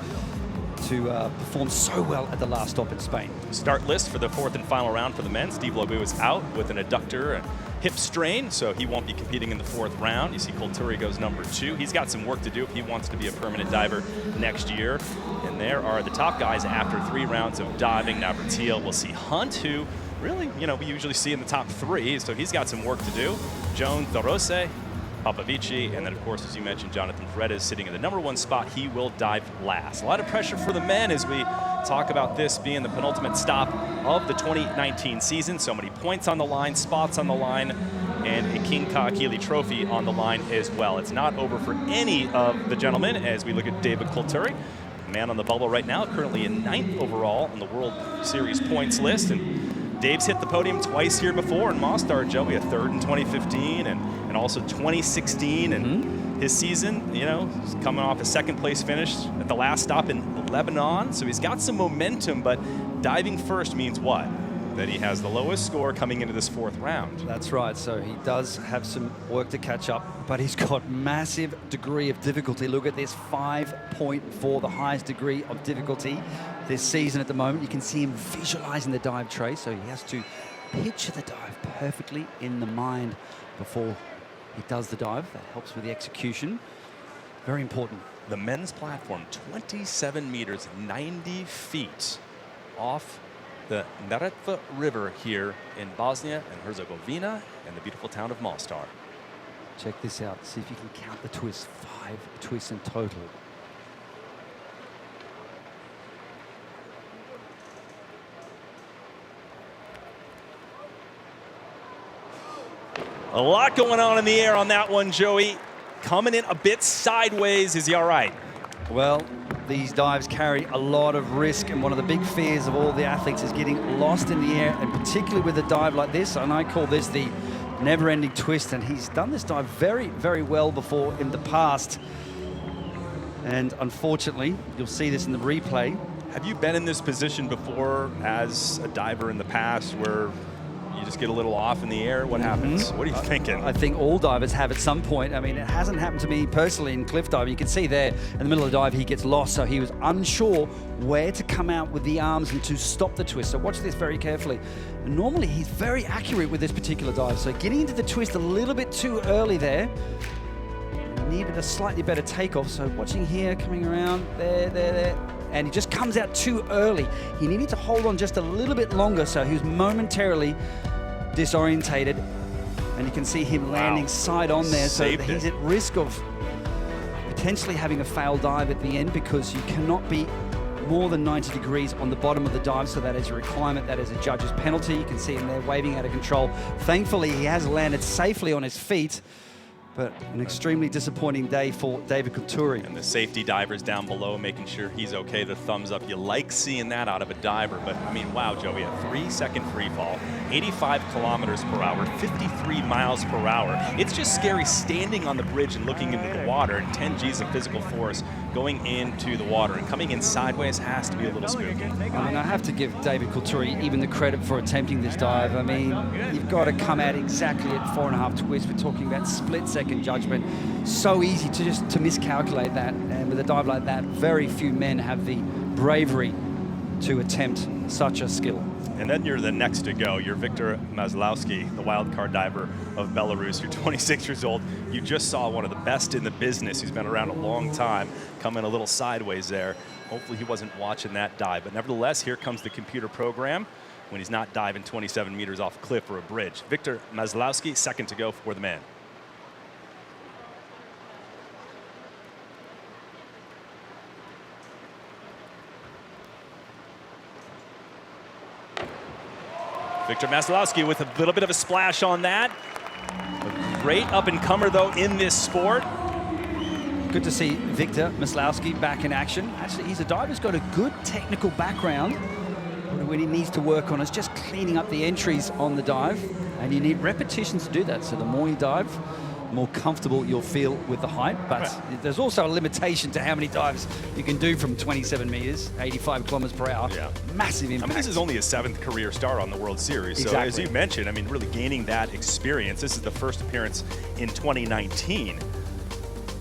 perform so well at the last stop in Spain. Start list for the 4th and final round for the men. Steve Lobu is out with an adductor and hip strain, so he won't be competing in the 4th round. You see Kulturi goes number 2. He's got some work to do if he wants to be a permanent diver next year. And there are the top guys after 3 rounds of diving. Navratil, we'll see Hunt, who really, you know, we usually see in the top 3, so he's got some work to do. Jones, De Rose, Popovici, and then of course, as you mentioned, Jonathan Paredes sitting in the number 1 spot. He will dive last. A lot of pressure for the men as we talk about this being the penultimate stop of the 2019 season. So many points on the line, spots on the line, and a King Kaakili trophy on the line as well. It's not over for any of the gentlemen as we look at David Kulturi, man on the bubble right now, currently in 9th overall on the World Series points list. And Dave's hit the podium twice here before in Mostar, Joey, a 3rd in 2015 and also 2016. And his season, you know, he's coming off a 2nd place finish at the last stop in Lebanon. So he's got some momentum, but diving first means what? That he has the lowest score coming into this 4th round. That's right, so he does have some work to catch up, but he's got massive degree of difficulty. Look at this, 5.4, the highest degree of difficulty this season at the moment. You can see him visualizing the dive tray, so he has to picture the dive perfectly in the mind before he does the dive. That helps with the execution. Very important. The men's platform, 27 meters, 90 feet off the Neretva River here in Bosnia and Herzegovina and the beautiful town of Mostar. Check this out. See if you can count the twists. 5 twists in total. A lot going on in the air on that one, Joey. Coming in a bit sideways. Is he all right? Well, these dives carry a lot of risk, and one of the big fears of all the athletes is getting lost in the air, and particularly with a dive like this, and I call this the never-ending twist, and he's done this dive very, very well before in the past. And unfortunately, you'll see this in the replay. Have you been in this position before as a diver in the past where you just get a little off in the air? What happens? What are you thinking? I think all divers have at some point. I mean, it hasn't happened to me personally in cliff diving. You can see there in the middle of the dive, he gets lost, so he was unsure where to come out with the arms and to stop the twist. So watch this very carefully. And normally, he's very accurate with this particular dive. So getting into the twist a little bit too early there. Needed a slightly better takeoff. So watching here, coming around, there. And he just comes out too early. He needed to hold on just a little bit longer, so he was momentarily disorientated. And you can see him landing side on there, so he's at risk of potentially having a failed dive at the end, because you cannot be more than 90 degrees on the bottom of the dive, so that is a requirement, that is a judge's penalty. You can see him there waving out of control. Thankfully, he has landed safely on his feet. But an extremely disappointing day for David Coulturi. And the safety divers down below making sure he's okay, the thumbs up. You like seeing that out of a diver, but I mean, wow, Joey, a 3-second free fall, 85 kilometers per hour, 53 miles per hour. It's just scary standing on the bridge and looking into the water, and 10 G's of physical force going into the water, and coming in sideways has to be a little spooky. I mean, I have to give David Coulturi even the credit for attempting this dive. I mean, you've got to come out exactly at 4.5 twists. We're talking about split-second judgment. So easy to miscalculate that, and with a dive like that, very few men have the bravery to attempt such a skill. And then you're the next to go. You're Viktor Maslowski, the wildcard diver of Belarus. You're 26 years old. You just saw one of the best in the business who's been around a long time come in a little sideways there. Hopefully he wasn't watching that dive. But nevertheless, here comes the computer program when he's not diving 27 meters off a cliff or a bridge. Viktor Maslowski, second to go for the man. Viktor Maslowski with a little bit of a splash on that. A great up-and-comer, though, in this sport. Good to see Viktor Maslowski back in action. Actually, he's a diver who's got a good technical background. What he needs to work on is just cleaning up the entries on the dive, and you need repetitions to do that. So the more you dive, the more comfortable you'll feel with the height. But there's also a limitation to how many dives you can do from 27 meters, 85 kilometers per hour. Yeah. Massive impact. I mean, this is only his 7th career start on the World Series. So as you mentioned, I mean, really gaining that experience. This is the first appearance in 2019.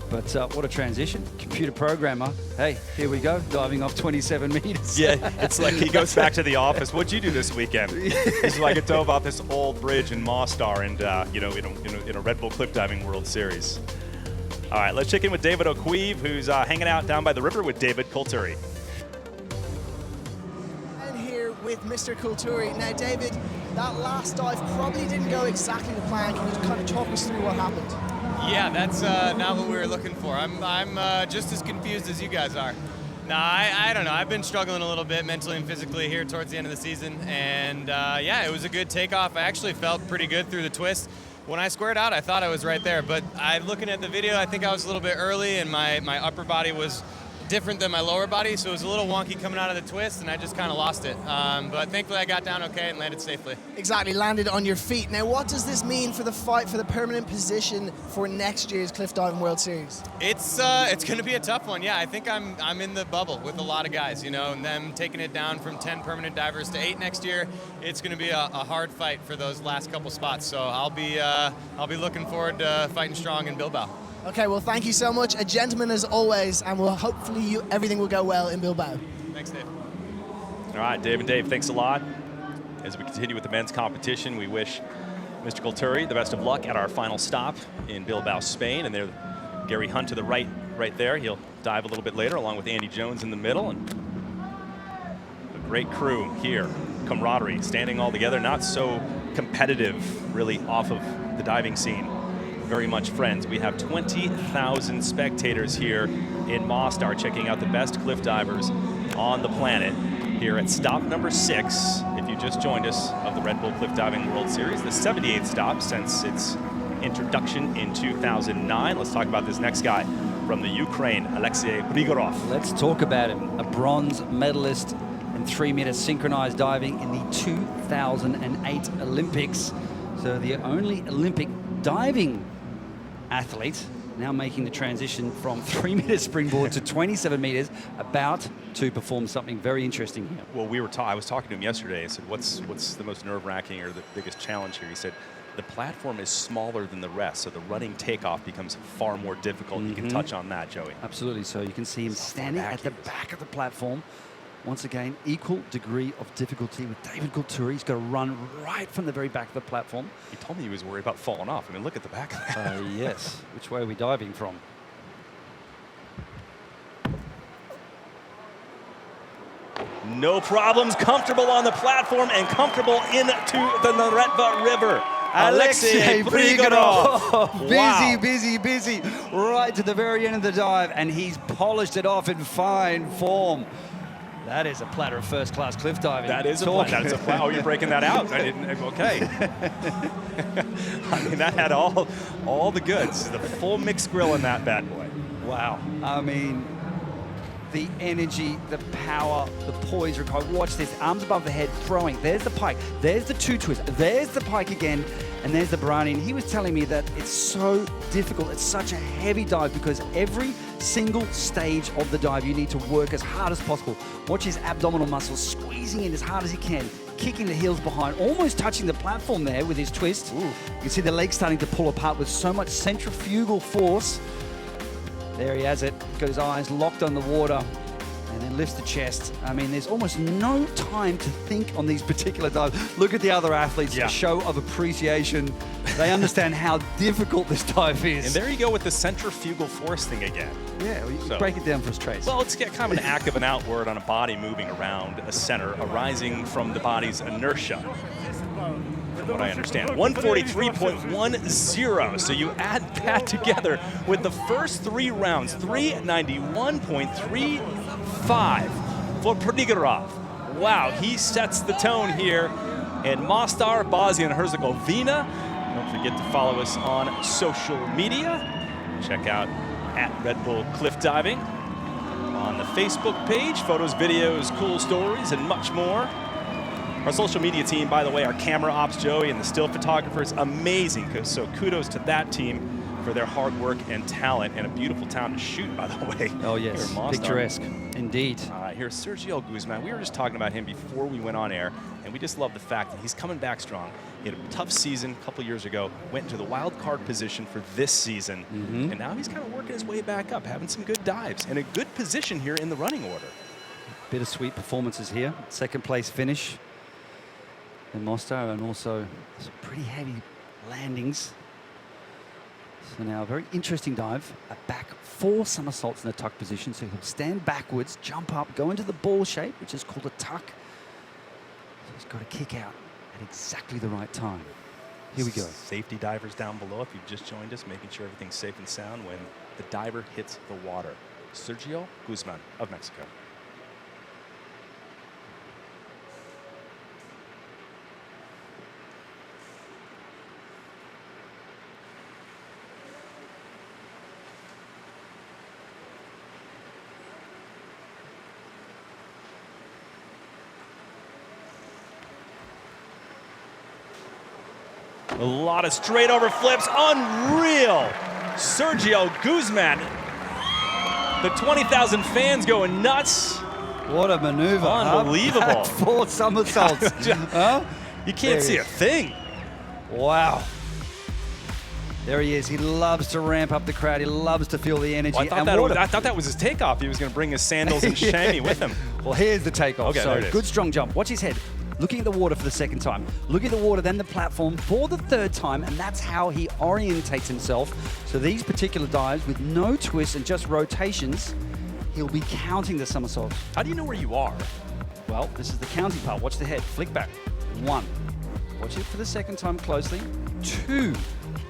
But what a transition. Computer programmer. Hey, here we go, diving off 27 meters. Yeah, it's like he goes back to the office. What'd you do this weekend? He's like, I dove off this old bridge in Mostar, and you know, in a Red Bull cliff diving World Series. All right, let's check in with David O'Queeve, who's hanging out down by the river with David Coulturi. And here with Mr. Coulturi. Now, David, that last dive probably didn't go exactly to plan. Can you kind of talk us through what happened? Yeah, that's not what we were looking for. I'm just as confused as you guys are. No, I don't know. I've been struggling a little bit mentally and physically here towards the end of the season. And yeah, it was a good takeoff. I actually felt pretty good through the twist. When I squared out, I thought I was right there. But looking at the video, I think I was a little bit early, and my upper body was different than my lower body, so it was a little wonky coming out of the twist, and I just kind of lost it. But thankfully I got down okay and landed safely. Exactly, landed on your feet. Now, what does this mean for the fight for the permanent position for next year's Cliff Diving World Series? It's going to be a tough one. Yeah, I think I'm in the bubble with a lot of guys, you know, and them taking it down from 10 permanent divers to 8 next year. It's going to be a hard fight for those last couple spots. So I'll be looking forward to fighting strong in Bilbao. Okay, well, thank you so much. A gentleman as always, and hopefully everything will go well in Bilbao. Thanks, Dave. All right, Dave and Dave, thanks a lot. As we continue with the men's competition, we wish Mr. Coulturi the best of luck at our final stop in Bilbao, Spain. And there, Gary Hunt to the right there. He'll dive a little bit later, along with Andy Jones in the middle. And a great crew here, camaraderie, standing all together, not so competitive, really, off of the diving scene. Very much friends. We have 20,000 spectators here in Mostar checking out the best cliff divers on the planet here at stop number 6, if you just joined us, of the Red Bull Cliff Diving World Series, the 78th stop since its introduction in 2009. Let's talk about this next guy from the Ukraine, Alexei Grigorov. Let's talk about him. A bronze medalist in 3-meter synchronized diving in the 2008 Olympics. So the only Olympic diving athlete now making the transition from 3-meter springboard to 27 meters, about to perform something very interesting here. Well, I was talking to him yesterday. I said, what's the most nerve-wracking or the biggest challenge here? He said, the platform is smaller than the rest, so the running takeoff becomes far more difficult. You can touch on that, Joey. Absolutely. So you can see him standing at the back of the platform. Once again, equal degree of difficulty with David Kulturi. He's got to run right from the very back of the platform. He told me he was worried about falling off. I mean, look at the back of that. Yes. Which way are we diving from? No problems, comfortable on the platform and comfortable into the Neretva River. Alexei Prigorov. Busy, right to the very end of the dive, and he's polished it off in fine form. That is a platter of first-class cliff diving. That is a platter. Oh, you're breaking that out. I didn't. Okay. I mean, that had all the goods. The full mixed grill in that bad boy. Wow. I mean, the energy, the power, the poise required. Watch this. Arms above the head, throwing. There's the pike. There's the two twist. There's the pike again. And there's the briny. And he was telling me that it's so difficult. It's such a heavy dive because every single stage of the dive, you need to work as hard as possible. Watch his abdominal muscles squeezing in as hard as he can, kicking the heels behind, almost touching the platform there with his twist. Ooh. You can see the legs starting to pull apart with so much centrifugal force. There he has it. Got his eyes locked on the water and then lifts the chest. I mean, there's almost no time to think on these particular dives. Look at the other athletes, a show of appreciation. They understand how difficult this dive is. And there you go with the centrifugal force thing again. Yeah, well, break it down for us, Trace. Well, it's kind of an active and outward on a body moving around a center, arising from the body's inertia. From what I understand, 143.10. So you add that together with the first 3 rounds, 391.35 for Prigorov. Wow, he sets the tone here in Mostar, Bosnia and Herzegovina. Don't forget to follow us on social media. Check out @Red Bull Cliff Diving on the Facebook page. Photos, videos, cool stories, and much more. Our social media team, by the way, our camera ops, Joey, and the still photographers, amazing. So kudos to that team for their hard work and talent, and a beautiful town to shoot, by the way. Oh, yes, picturesque, indeed. Here's Sergio Guzman. We were just talking about him before we went on air, and we just love the fact that he's coming back strong. He had a tough season a couple years ago, went into the wild card position for this season, and now he's kind of working his way back up, having some good dives, and a good position here in the running order. Bittersweet performances here. Second place finish in Mostar, and also some pretty heavy landings. So now a very interesting dive, a back 4 somersaults in the tuck position. So he'll stand backwards, jump up, go into the ball shape, which is called a tuck. So he's got to kick out at exactly the right time. Here we go. Safety divers down below, if you've just joined us, making sure everything's safe and sound when the diver hits the water. Sergio Guzman of Mexico. A lot of straight over flips, unreal. Sergio Guzman. The 20,000 fans going nuts. What a maneuver. Unbelievable. 4 somersaults. Huh? You can't see a thing. Wow. There he is. He loves to ramp up the crowd. He loves to feel the energy. Well, I thought that was his takeoff. He was going to bring his sandals and chamois with him. Well, here's the takeoff. Okay, so there it is. Good strong jump. Watch his head. Looking at the water for the second time. Looking at the water, then the platform for the 3rd time, and that's how he orientates himself. So these particular dives with no twists and just rotations, he'll be counting the somersaults. How do you know where you are? Well, this is the counting part. Watch the head. Flick back. 1. Watch it for the second time closely. 2. And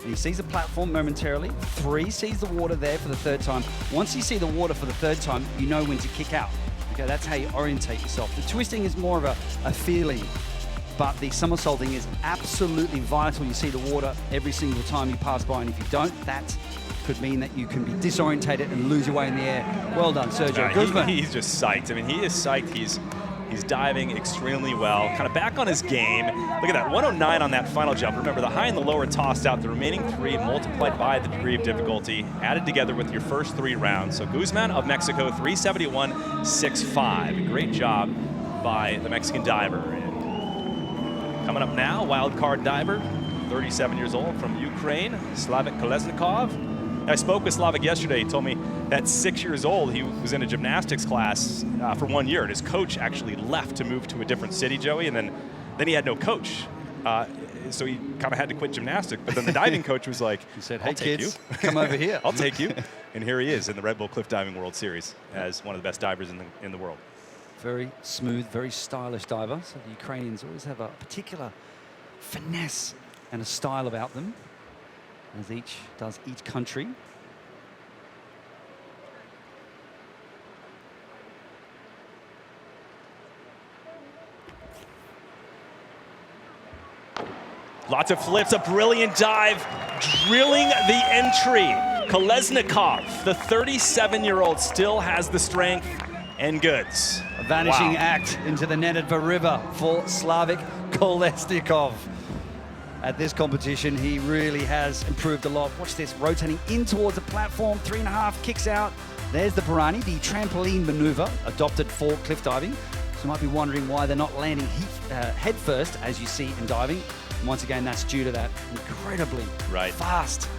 he sees the platform momentarily. 3, sees the water there for the 3rd time. Once you see the water for the 3rd time, you know when to kick out. Okay, that's how you orientate yourself. The twisting is more of a feeling, but the somersaulting is absolutely vital. You see the water every single time you pass by, and if you don't, that could mean that you can be disorientated and lose your way in the air. Well done, Sergio Guzman. He's just psyched. I mean, he is psyched. He's He's diving extremely well, kind of back on his game. Look at that, 109 on that final jump. Remember, the high and the low are tossed out. The remaining 3 multiplied by the degree of difficulty, added together with your first 3 rounds. So Guzman of Mexico, 371.65. Great job by the Mexican diver. And coming up now, wild card diver, 37 years old from Ukraine, Slavik Kolesnikov. I spoke with Slavik yesterday. He told me at 6 years old, he was in a gymnastics class for 1 year, and his coach actually left to move to a different city, Joey, and then he had no coach. So he kind of had to quit gymnastics, but then the diving coach was like, he said, "Hey, kids, come over here. I'll take you." And here he is in the Red Bull Cliff Diving World Series as one of the best divers in the world. Very smooth, very stylish diver. So the Ukrainians always have a particular finesse and a style about them, as each country. Lots of flips, a brilliant dive, drilling the entry. Kolesnikov, the 37-year-old, still has the strength and goods. A vanishing Wow. act into the Neretva River for Slavik Kolesnikov. At this competition, he really has improved a lot. Watch this, rotating in towards the platform, 3.5, kicks out. There's the Pirani, the trampoline maneuver adopted for cliff diving. So you might be wondering why they're not landing head first, as you see in diving. And once again, that's due to that incredibly fast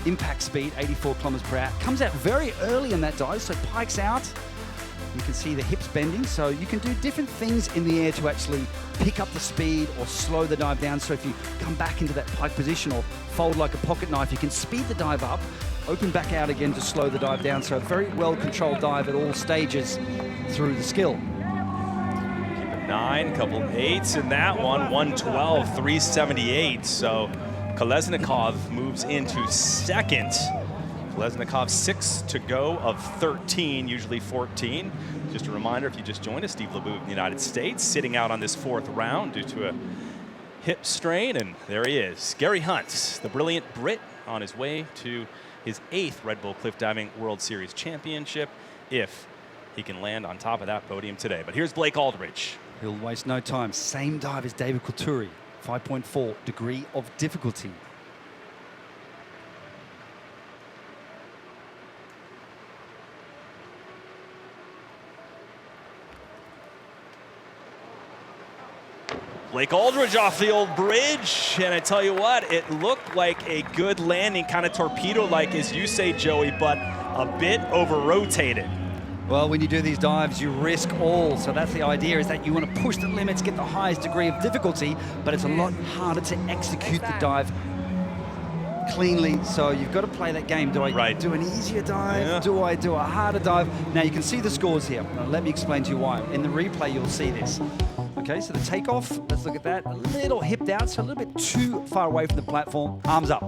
impact speed, 84 kilometers per hour. Comes out very early in that dive, so pikes out. You can see the hips bending, so you can do different things in the air to actually pick up the speed or slow the dive down. So if you come back into that pike position or fold like a pocket knife, you can speed the dive up, open back out again to slow the dive down. So a very well-controlled dive at all stages through the skill. 9, couple 8s in that one, 112, 378. So Kolesnikov moves into second. Kolesnikov 6 to go of 13, usually 14. Just a reminder, if you just joined us, Steve LeBouf in the United States, sitting out on this 4th round due to a hip strain, and there he is. Gary Hunt, the brilliant Brit, on his way to his 8th Red Bull Cliff Diving World Series Championship, if he can land on top of that podium today. But here's Blake Aldridge. He'll waste no time. Same dive as David Kulturi, 5.4 degree of difficulty. Blake Aldridge off the old bridge, and I tell you what, it looked like a good landing, kind of torpedo-like, as you say, Joey, but a bit over-rotated. Well, when you do these dives, you risk all. So that's the idea, is that you want to push the limits, get the highest degree of difficulty, but it's a lot harder to execute the dive cleanly. So you've got to play that game. Do I do an easier dive? Yeah. Do I do a harder dive? Now you can see the scores here. Let me explain to you why. In the replay, you'll see this. Okay, so the takeoff, let's look at that. A little hipped out, so a little bit too far away from the platform. Arms up.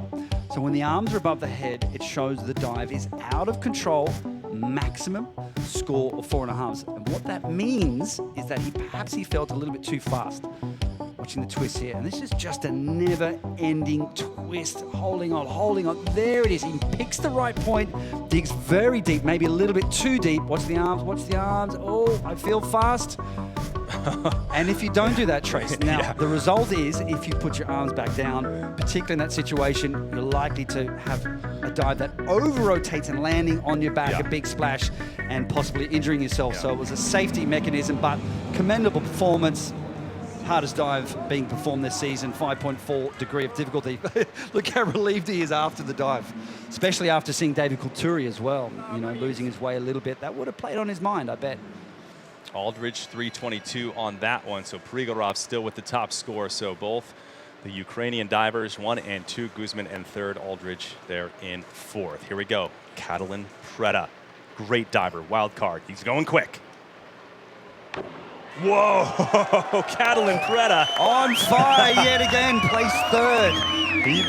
So when the arms are above the head, it shows the dive is out of control. Maximum score of 4.5. And what that means is that perhaps he felt a little bit too fast. Watching the twist here, and this is just a never-ending twist, holding on. There it is. He picks the right point, digs very deep, maybe a little bit too deep. Watch the arms. Oh, I feel fast. And if you don't do that, Trace, now the result is, if you put your arms back down, particularly in that situation, you're likely to have a dive that over-rotates and landing on your back, a big splash, and possibly injuring yourself. So it was a safety mechanism, but commendable performance. Hardest dive being performed this season, 5.4 degree of difficulty. Look how relieved he is after the dive, especially after seeing David Kulturi as well, losing his way a little bit. That would have played on his mind, I bet. Aldridge 322 on that one, so Prigorov still with the top score. So both the Ukrainian divers, 1 and 2, Guzman and 3rd, Aldridge there in 4th. Here we go, Catalin Preda, great diver, wild card, he's going quick. Whoa, Catalin Preda. On fire yet again, placed 3rd.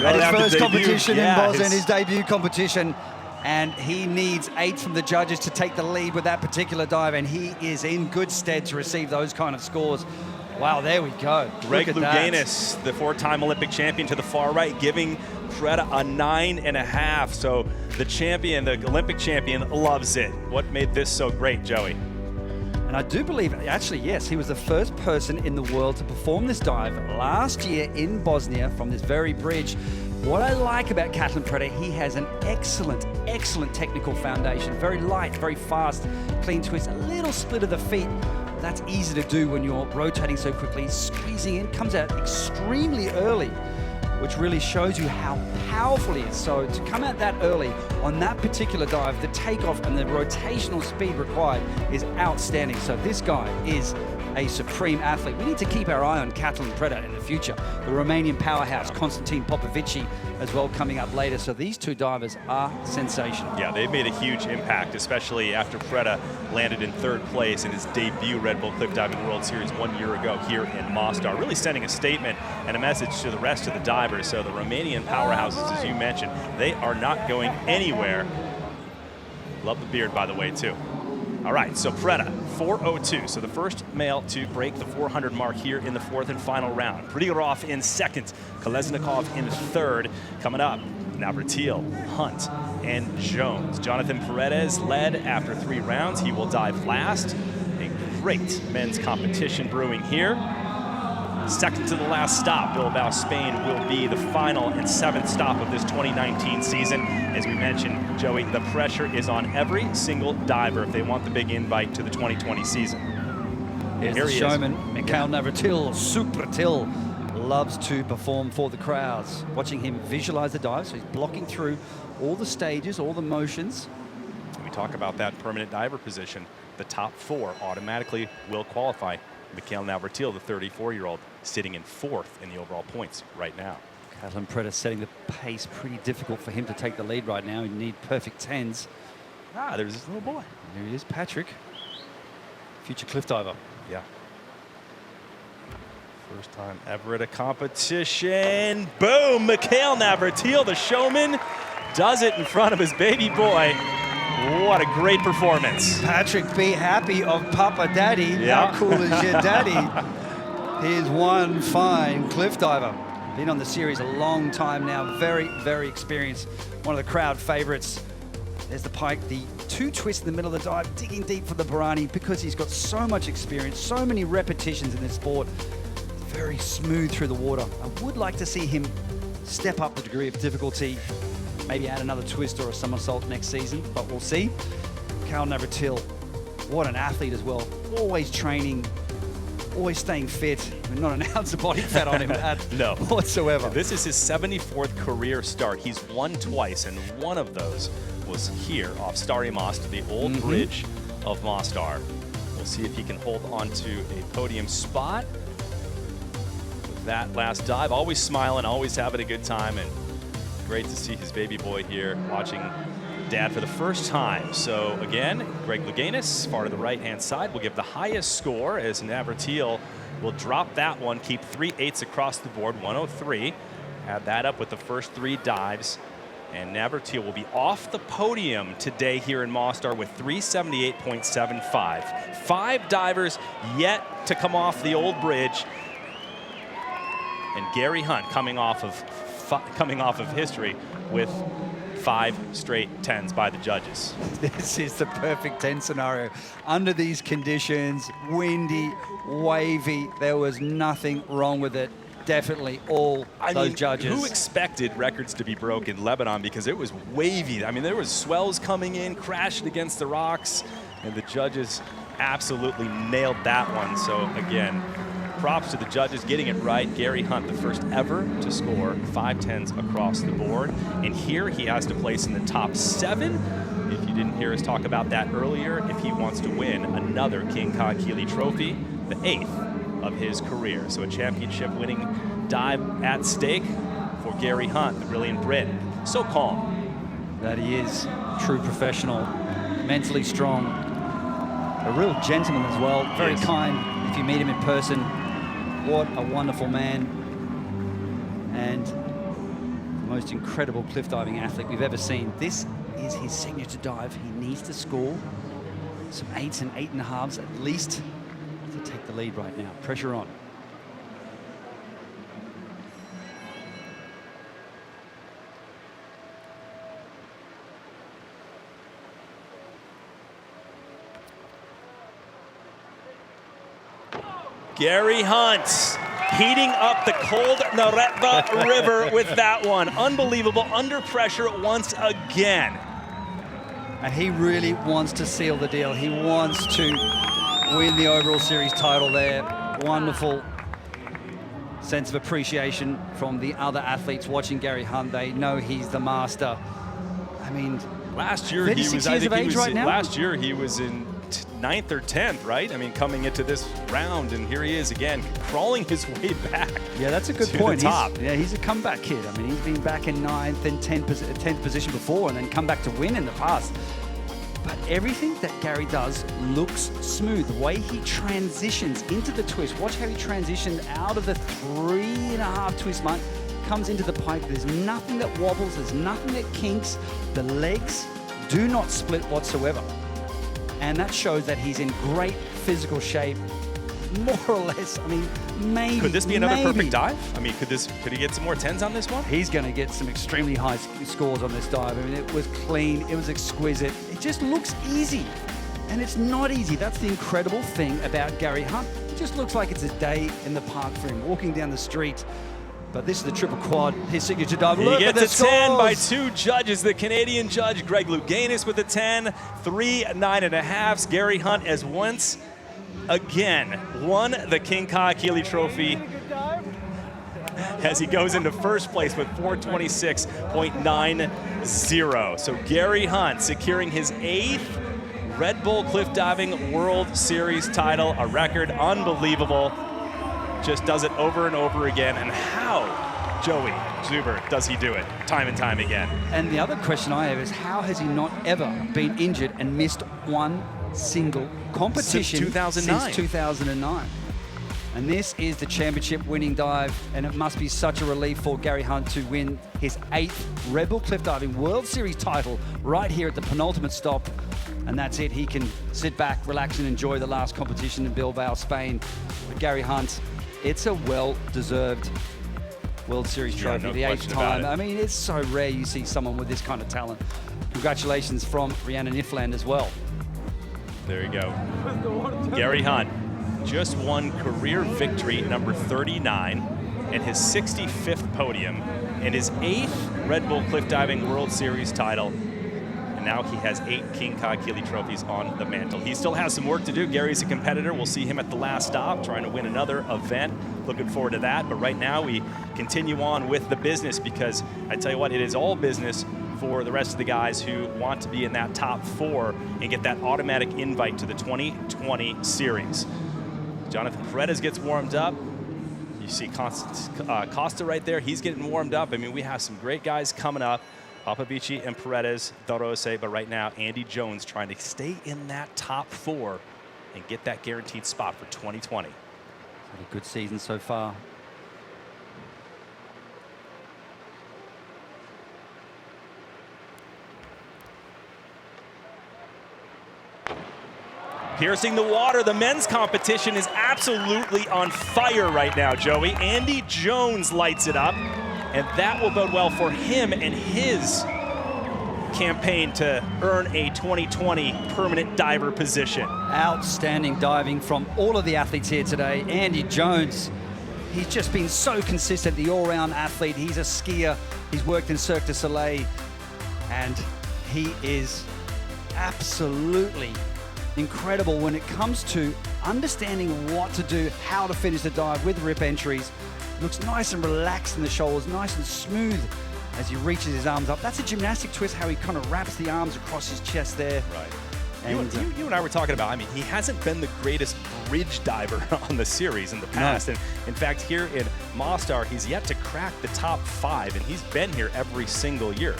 At his first competition in Bosnia, his debut competition. And he needs 8 from the judges to take the lead with that particular dive, and he is in good stead to receive those kind of scores. Wow, there we go. Greg Louganis, the 4-time Olympic champion, to the far right, giving Preda a 9.5. So the champion, the Olympic champion, loves it. What made this so great, Joey? And I do believe, actually, yes, he was the first person in the world to perform this dive last year in Bosnia from this very bridge. What I like about Catalin Preda, he has an excellent, excellent technical foundation. Very light, very fast, clean twist, a little split of the feet. That's easy to do when you're rotating so quickly. Squeezing in, comes out extremely early, which really shows you how powerful he is. So to come out that early on that particular dive, the takeoff and the rotational speed required is outstanding. So this guy is a supreme athlete. We need to keep our eye on Catalin Preda in the future. The Romanian powerhouse, Constantin Popovici, as well, coming up later. So these two divers are sensational. Yeah, they've made a huge impact, especially after Preda landed in 3rd place in his debut Red Bull Cliff Diving World Series 1 year ago here in Mostar, really sending a statement and a message to the rest of the divers. So the Romanian powerhouses, as you mentioned, they are not going anywhere. Love the beard, by the way, too. All right, so Preda, 4:02. So the first male to break the 400 mark here in the 4th and final round. Prigorov in 2nd, Kolesnikov in 3rd. Coming up, Navratil, Hunt, and Jones. Jonathan Paredes led after 3 rounds. He will dive last. A great men's competition brewing here. Second to the last stop, Bilbao, Spain, will be the final and 7th stop of this 2019 season. As we mentioned, Joey, the pressure is on every single diver if they want the big invite to the 2020 season. Here's Here the he showman, is. Mikhail Navratil, Supratil, loves to perform for the crowds. Watching him visualize the dive, so he's blocking through all the stages, all the motions. We talk about that permanent diver position. The top 4 automatically will qualify. Mikhail Navratil, the 34-year-old, sitting in 4th in the overall points right now. Catalin Preda setting the pace, pretty difficult for him to take the lead right now. You need perfect 10s. Ah, there's this little boy. There he is, Patrick, future cliff diver. Yeah. First time ever at a competition. Boom, Mikhail Navratil, the showman, does it in front of his baby boy. What a great performance. Patrick, be happy of Papa Daddy. Yeah. How cool is your daddy? Here's one fine cliff diver. Been on the series a long time now. Very, very experienced. One of the crowd favorites. There's the pike, the 2 twists in the middle of the dive, digging deep for the Barani because he's got so much experience, so many repetitions in this sport. Very smooth through the water. I would like to see him step up the degree of difficulty. Maybe add another twist or a somersault next season, but we'll see. Mikhail Navratil, what an athlete as well. Always training, always staying fit. Not an ounce of body fat on him No. whatsoever. This is his 74th career start. He's won twice, and one of those was here off Stari Most, the old bridge of Mostar. We'll see if he can hold on to a podium spot with that last dive. Always smiling, always having a good time, and great to see his baby boy here watching dad for the first time. So again, Greg Louganis, far to the right-hand side, will give the highest score as Navratil will drop that one, keep 3/8 across the board, 103. Add that up with the first 3 dives. And Navratil will be off the podium today here in Mostar with 378.75. 5 divers yet to come off the old bridge. And Gary Hunt coming off of history with 5 straight 10s by the judges. This is the perfect 10 scenario. Under these conditions, windy, wavy, there was nothing wrong with it. Definitely all those judges. Who expected records to be broken in Lebanon because it was wavy? I mean, there was swells coming in, crashing against the rocks, and the judges absolutely nailed that one. So again, props to the judges getting it right. Gary Hunt, the first ever to score 5 10s across the board. And here he has to place in the top 7. If you didn't hear us talk about that earlier, if he wants to win another King Khan Keeley trophy, the 8th of his career. So a championship winning dive at stake for Gary Hunt, the brilliant Brit. So calm. That he is. True professional, mentally strong, a real gentleman as well. Very kind if you meet him in person. What a wonderful man, and the most incredible cliff diving athlete we've ever seen. This is his signature dive. He needs to score some 8s and 8.5s at least to take the lead right now. Pressure on. Gary Hunt heating up the cold Neretva River with that one. Unbelievable, under pressure once again. And he really wants to seal the deal. He wants to win the overall series title there. Wonderful sense of appreciation from the other athletes watching Gary Hunt. They know he's the master. I mean, last year he was, I think he was right now? Last year he was in 9th or 10th, right? I mean, coming into this round, and here he is again, crawling his way back. Yeah, that's a good point. Top. He's a comeback kid. I mean, he's been back in 9th and 10th position before, and then come back to win in the past. But everything that Gary does looks smooth. The way he transitions into the twist. Watch how he transitioned out of the 3.5 twist mark, comes into the pike. There's nothing that wobbles. There's nothing that kinks. The legs do not split whatsoever. And that shows that he's in great physical shape, more or less. I mean, maybe. Could this be another perfect dive? I mean, could he get some more 10s on this one? He's going to get some extremely high scores on this dive. I mean, it was clean, it was exquisite. It just looks easy, and it's not easy. That's the incredible thing about Gary Hunt. It just looks like it's a day in the park for him, walking down the street. But this is the triple quad, his signature dive. He gets a 10 by 2 judges. The Canadian judge, Greg Louganis, with a 10, 3 9.5s. Gary Hunt has once again won the King Kahekili Trophy as he goes into first place with 426.90. So Gary Hunt securing his 8th Red Bull Cliff Diving World Series title, a record unbelievable. Just does it over and over again. And how, Joey Zuber, does he do it time and time again? And the other question I have is, how has he not ever been injured and missed one single competition since 2009? Since 2009. And this is the championship winning dive, and it must be such a relief for Gary Hunt to win his 8th Red Bull Cliff Diving World Series title right here at the penultimate stop. And that's it. He can sit back, relax, and enjoy the last competition in Bilbao, Spain. But Gary Hunt, it's a well-deserved World Series trophy, the 8th time. I mean, it's so rare you see someone with this kind of talent. Congratulations from Rhiannon Ifland as well. There you go. Gary Hunt just won career victory number 39 and his 65th podium and his 8th Red Bull Cliff Diving World Series title. And now he has 8 King Kahekili trophies on the mantle. He still has some work to do. Gary's a competitor. We'll see him at the last stop trying to win another event. Looking forward to that. But right now we continue on with the business, because I tell you what, it is all business for the rest of the guys who want to be in that top 4 and get that automatic invite to the 2020 series. Jonathan Paredes gets warmed up. You see Costa right there. He's getting warmed up. I mean, we have some great guys coming up. Popovici and Paredes, Dorose, but right now Andy Jones trying to stay in that top 4 and get that guaranteed spot for 2020. Had a good season so far. Piercing the water, the men's competition is absolutely on fire right now, Joey. Andy Jones lights it up, and that will bode well for him and his campaign to earn a 2020 permanent diver position. Outstanding diving from all of the athletes here today. Andy Jones, he's just been so consistent, the all-round athlete. He's a skier, he's worked in Cirque du Soleil, and he is absolutely incredible when it comes to understanding what to do, how to finish the dive with rip entries. Looks nice and relaxed in the shoulders, nice and smooth as he reaches his arms up. That's a gymnastic twist, how he kind of wraps the arms across his chest there. Right. And you and I were talking about, I mean, he hasn't been the greatest bridge diver on the series in the past. No. And in fact, here in Mostar, he's yet to crack the top 5, and he's been here every single year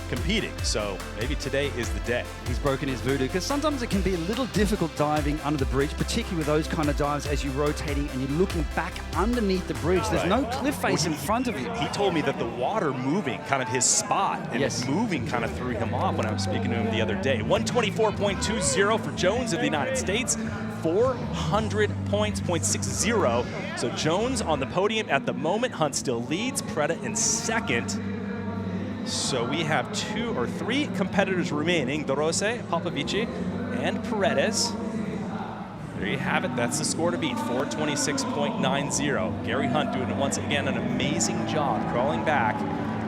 competing, so maybe today is the day. He's broken his voodoo, because sometimes it can be a little difficult diving under the bridge, particularly with those kind of dives as you're rotating and you're looking back underneath the bridge. There's no cliff face in front of you. He told me that the water moving, kind of his spot, and it's moving kind of threw him off when I was speaking to him the other day. 124.20 for Jones of the United States, 400 points, 0.60. So Jones on the podium at the moment. Hunt still leads, Preda in second. So we have 2 or 3 competitors remaining, Dorose, Popovici, and Paredes. There you have it. That's the score to beat, 426.90. Gary Hunt doing, once again, an amazing job crawling back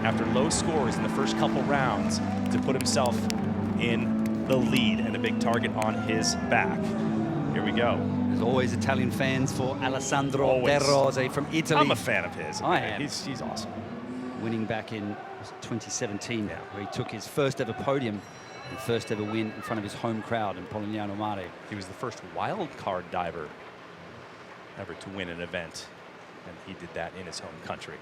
after low scores in the first couple rounds to put himself in the lead and a big target on his back. Here we go. There's always Italian fans for Alessandro Always. De Rose from Italy. I'm a fan of his. I am. He's awesome. Winning back in 2017, where he took his first ever podium and first ever win in front of his home crowd in Polignano Mare. He was the first wild card diver ever to win an event, and he did that in his home country.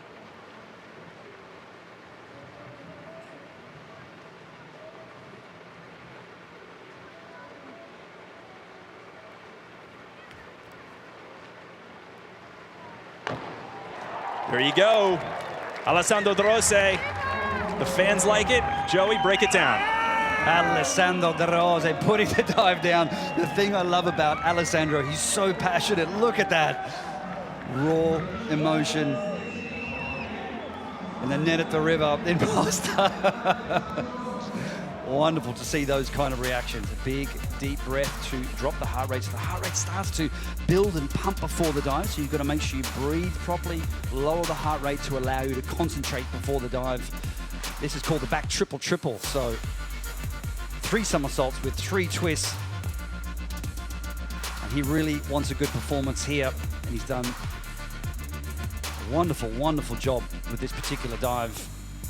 There you go. Alessandro De Rose. The fans like it. Joey, break it down. Alessandro De Rose putting the dive down. The thing I love about Alessandro, he's so passionate. Look at that. Raw emotion. And the Neretva River in Mostar. Wonderful to see those kind of reactions. A big, deep breath to drop the heart rate. So the heart rate starts to build and pump before the dive. So you've got to make sure you breathe properly, lower the heart rate to allow you to concentrate before the dive. This is called the back triple triple. So 3 somersaults with 3 twists. And he really wants a good performance here. And he's done a wonderful, wonderful job with this particular dive.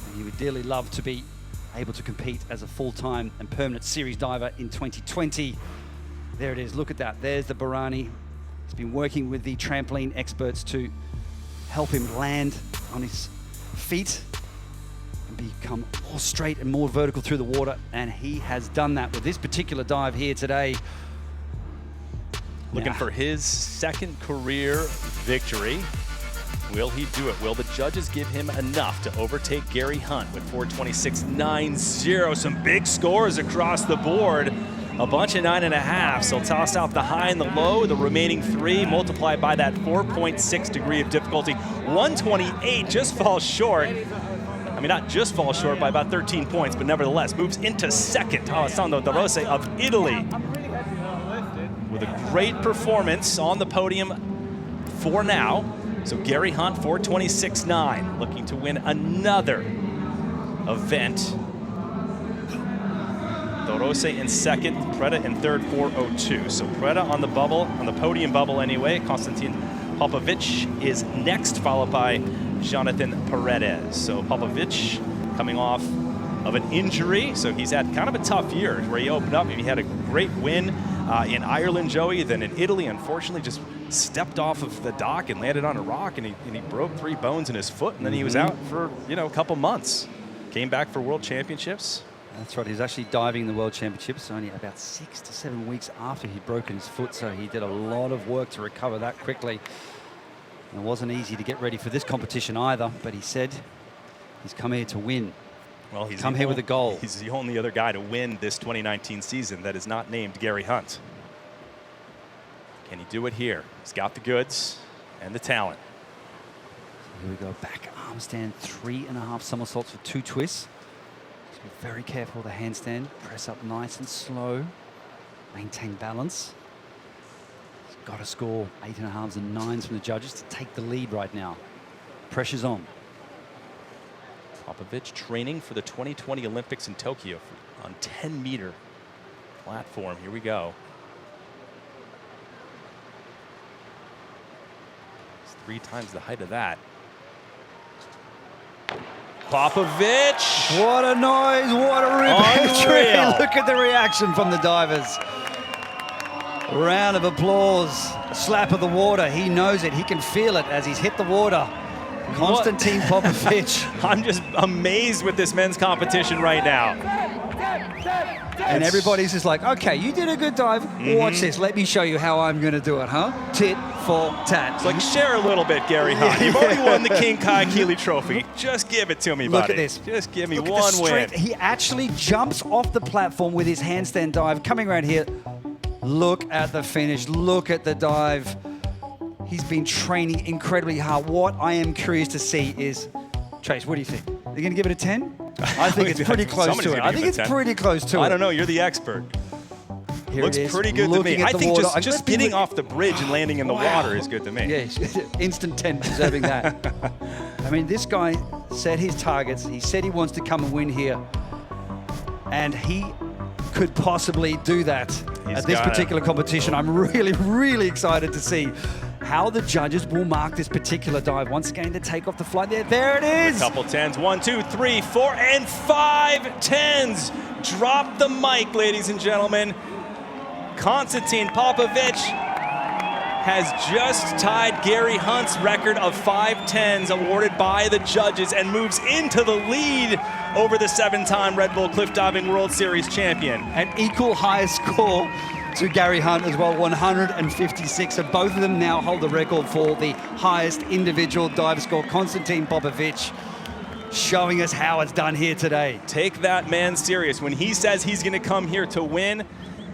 And he would dearly love to be able to compete as a full-time and permanent series diver in 2020. There it is, look at that. There's the Barani. He's been working with the trampoline experts to help him land on his feet and become more straight and more vertical through the water, and he has done that with this particular dive here today. Looking for his second career victory. Will he do it? Will the judges give him enough to overtake Gary Hunt with 426.90? Some big scores across the board. A bunch of 9.5. So toss out the high and the low. The remaining 3 multiplied by that 4.6 degree of difficulty. 128 just falls short. I mean, not just falls short by about 13 points, but nevertheless moves into second. Alessandro De Rose of Italy with a great performance on the podium for now. So Gary Hunt, 426.9, looking to win another event. De Rose in second, Preda in third, 402. So Preda on the bubble, on the podium bubble anyway. Konstantin Popovic is next, followed by Jonathan Paredes. So Popovic coming off of an injury, so he's had kind of a tough year where he opened up. He had a great win in Ireland, Joey, then in Italy, unfortunately just stepped off of the dock and landed on a rock, and he broke 3 bones in his foot, and then he was out for, a couple months. Came back for World Championships. That's right, he was actually diving in the World Championships only about 6 to 7 weeks after he'd broken his foot, so he did a lot of work to recover that quickly. And it wasn't easy to get ready for this competition either, but he said he's come here to win. Well, he's come here with a goal. He's the only other guy to win this 2019 season that is not named Gary Hunt. Can he do it here? He's got the goods and the talent. So here we go, back arm stand, 3.5 somersaults with 2 twists. So be very careful with the handstand. Press up nice and slow. Maintain balance. He's got to score 8.5s and 9s from the judges to take the lead right now. Pressure's on. Popovic training for the 2020 Olympics in Tokyo on 10-meter platform. Here we go. It's 3 times the height of that. Popovic! What a noise, what a victory. Look at the reaction from the divers. Round of applause, a slap of the water. He knows it, he can feel it as he's hit the water. Konstantin Popovic. I'm just amazed with this men's competition right now. And everybody's just like, okay, you did a good dive. Watch this. Let me show you how I'm going to do it, huh? Tit for tat. It's like, share a little bit, Gary Hunt. You've already won the King Kai Keeley Trophy. Just give it to me, buddy. Look at this. Just give me one win. He actually jumps off the platform with his handstand dive. Coming right here. Look at the finish. Look at the dive. He's been training incredibly hard. What I am curious to see is, Chase, what do you think? Are you going to give it a 10? I think it's pretty close to it. I think it's pretty close to it. I don't know. You're the expert. Here Looks it is, pretty good to looking me. at I the think water. just getting off the bridge and landing in the water is good to me. Yeah, instant 10 deserving that. I mean, this guy set his targets. He said he wants to come and win here. And he could possibly do that at this particular competition. I'm really, really excited to see how the judges will mark this particular dive. Once again, to take off the flight there. There it is. A couple 10s. 1, 2, 3, 4, and 5 10s. Drop the mic, ladies and gentlemen. Konstantin Popovic has just tied Gary Hunt's record of 5 10s awarded by the judges and moves into the lead over the 7-time Red Bull Cliff Diving World Series champion. An equal highest score to Gary Hunt as well, 156. So both of them now hold the record for the highest individual dive score. Konstantin Popovic showing us how it's done here today. Take that man serious. When he says he's going to come here to win,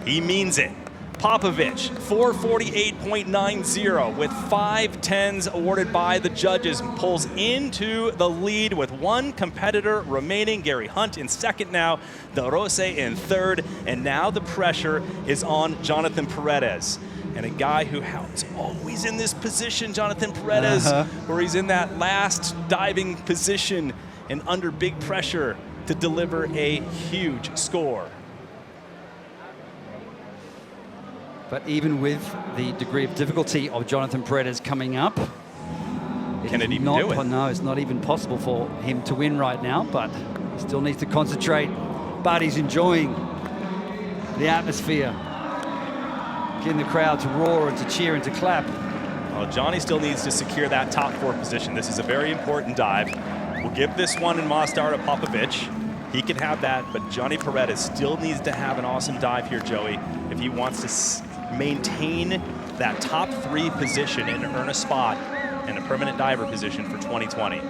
he means it. Popovic, 448.90 with 5 10s awarded by the judges, pulls into the lead with one competitor remaining. Gary Hunt in second now, De Rose in third, and now the pressure is on Jonathan Paredes. And a guy who is always in this position, Jonathan Paredes, where he's in that last diving position and under big pressure to deliver a huge score. But even with the degree of difficulty of Jonathan Paredes coming up, Can it even do it? No, it's not even possible for him to win right now, but he still needs to concentrate. But he's enjoying the atmosphere, getting the crowd to roar and to cheer and to clap. Well, Johnny still needs to secure that top 4 position. This is a very important dive. We'll give this one in Mostar to Popovic. He can have that, but Johnny Paredes still needs to have an awesome dive here, Joey, if he wants to maintain that top 3 position and earn a spot in a permanent diver position for 2020.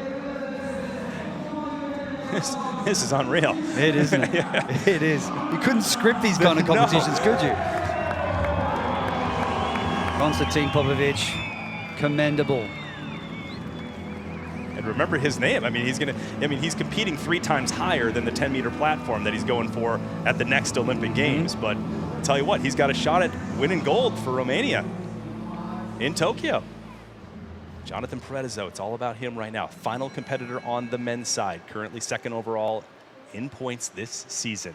This is unreal. It is, isn't it? Yeah. It is. You couldn't script these kind of competitions, could you? Konstantin Popovic, commendable. And remember his name. I mean, he's competing 3 times higher than the 10-meter platform that he's going for at the next Olympic Games. But I'll tell you what, he's got a shot at winning gold for Romania in Tokyo. Jonathan Paredes, though, it's all about him right now. Final competitor on the men's side, currently 2nd overall in points this season.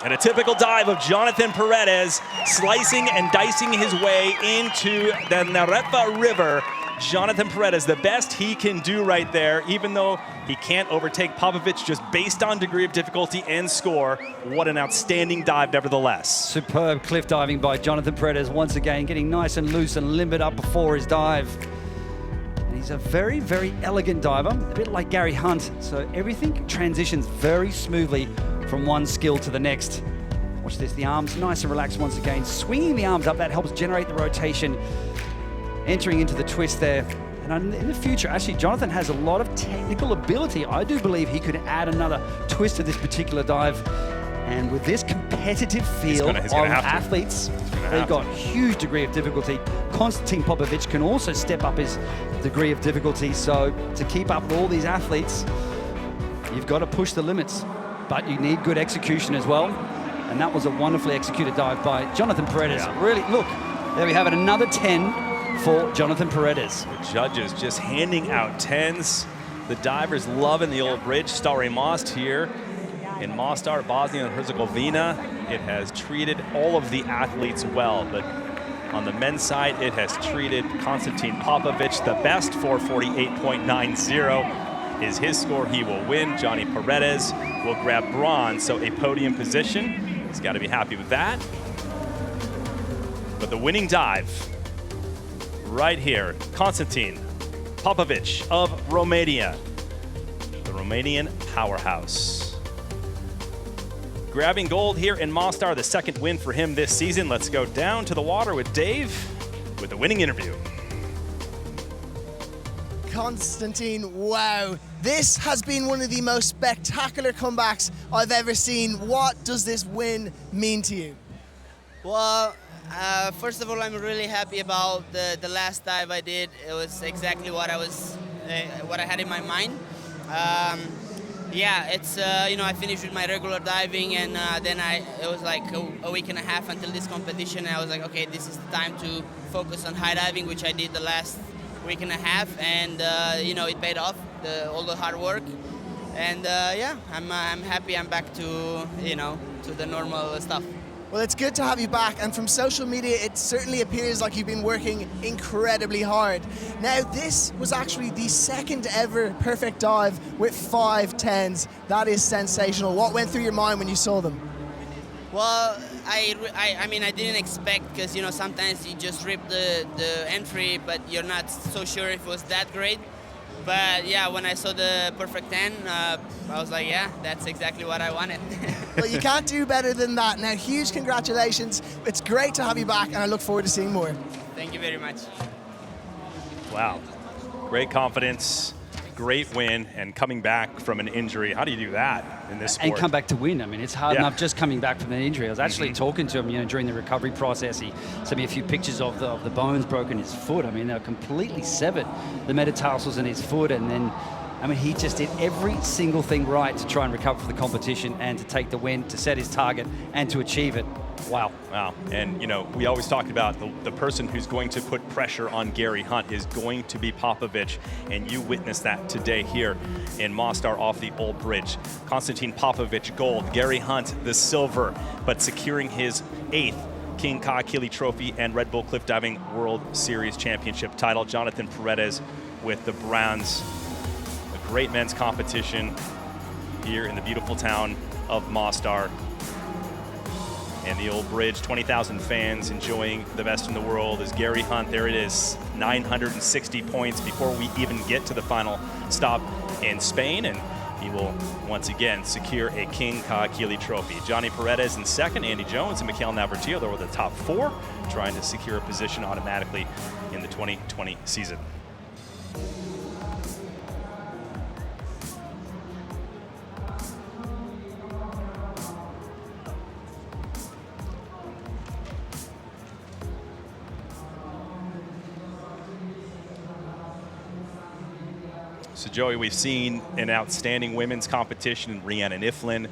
And a typical dive of Jonathan Paredes, slicing and dicing his way into the Neretva River. Jonathan Paredes, the best he can do right there, even though he can't overtake Popovic just based on degree of difficulty and score. What an outstanding dive, nevertheless. Superb cliff diving by Jonathan Paredes, once again getting nice and loose and limbered up before his dive. And he's a very, very elegant diver, a bit like Gary Hunt. So everything transitions very smoothly from one skill to the next. Watch this, the arms nice and relaxed once again. Swinging the arms up, that helps generate the rotation. Entering into the twist there. And in the future, actually, Jonathan has a lot of technical ability. I do believe he could add another twist to this particular dive. And with this competitive field of athletes, they've got huge degree of difficulty. Konstantin Popovic can also step up his degree of difficulty. So to keep up with all these athletes, you've got to push the limits. But you need good execution as well. And that was a wonderfully executed dive by Jonathan Paredes. Yeah. Really, look, there we have it, another 10 for Jonathan Paredes. The judges just handing out 10s. The divers loving the old bridge. Stari Most here in Mostar, Bosnia and Herzegovina. It has treated all of the athletes well, but on the men's side, it has treated Konstantin Popovic the best. 448.90 is his score. He will win. Johnny Paredes will grab bronze, so a podium position. He's got to be happy with that. But the winning dive right here, Konstantin Popovic of Romania, the Romanian powerhouse. Grabbing gold here in Mostar, the 2nd win for him this season. Let's go down to the water with Dave with the winning interview. Konstantin, wow. This has been one of the most spectacular comebacks I've ever seen. What does this win mean to you? Well, First of all, I'm really happy about the last dive I did. It was exactly what I had in my mind. Yeah, it's I finished with my regular diving, and then it was like a week and a half until this competition. And I was like, okay, this is the time to focus on high diving, which I did the last week and a half, and it paid off, all the hard work. And yeah, I'm happy I'm back to to the normal stuff. Well, it's good to have you back, and from social media it certainly appears like you've been working incredibly hard. Now, this was actually the second ever perfect dive with 5 10s. That is sensational. What went through your mind when you saw them? Well, I mean, I didn't expect, because sometimes you just rip the entry, but you're not so sure if it was that great. But yeah, when I saw the perfect 10, I was like, yeah, that's exactly what I wanted. Well, you can't do better than that. Now, huge congratulations. It's great to have you back, and I look forward to seeing more. Thank you very much. Wow. Great confidence, great win, and coming back from an injury. How do you do that in this sport? And come back to win. I mean, it's hard enough just coming back from an injury. I was actually talking to him, during the recovery process. He sent me a few pictures of the bones broken in his foot. I mean, they were completely severed, the metatarsals in his foot, and then, I mean, he just did every single thing right to try and recover for the competition and to take the win, to set his target, and to achieve it. Wow. Wow. And, we always talked about the person who's going to put pressure on Gary Hunt is going to be Popovic, and you witnessed that today here in Mostar off the old bridge. Konstantin Popovic, gold. Gary Hunt, the silver, but securing his 8th King Kahekili Trophy and Red Bull Cliff Diving World Series Championship title. Jonathan Paredes with the bronze. A great men's competition here in the beautiful town of Mostar. And the old bridge, 20,000 fans enjoying the best in the world as Gary Hunt, there it is, 960 points before we even get to the final stop in Spain, and he will once again secure a King Kahekili Trophy. Johnny Paredes in second, Andy Jones and Mikhail Navratilov, they were the top 4, trying to secure a position automatically in the 2020 season. So Joey, we've seen an outstanding women's competition in Rhiannon Iflin,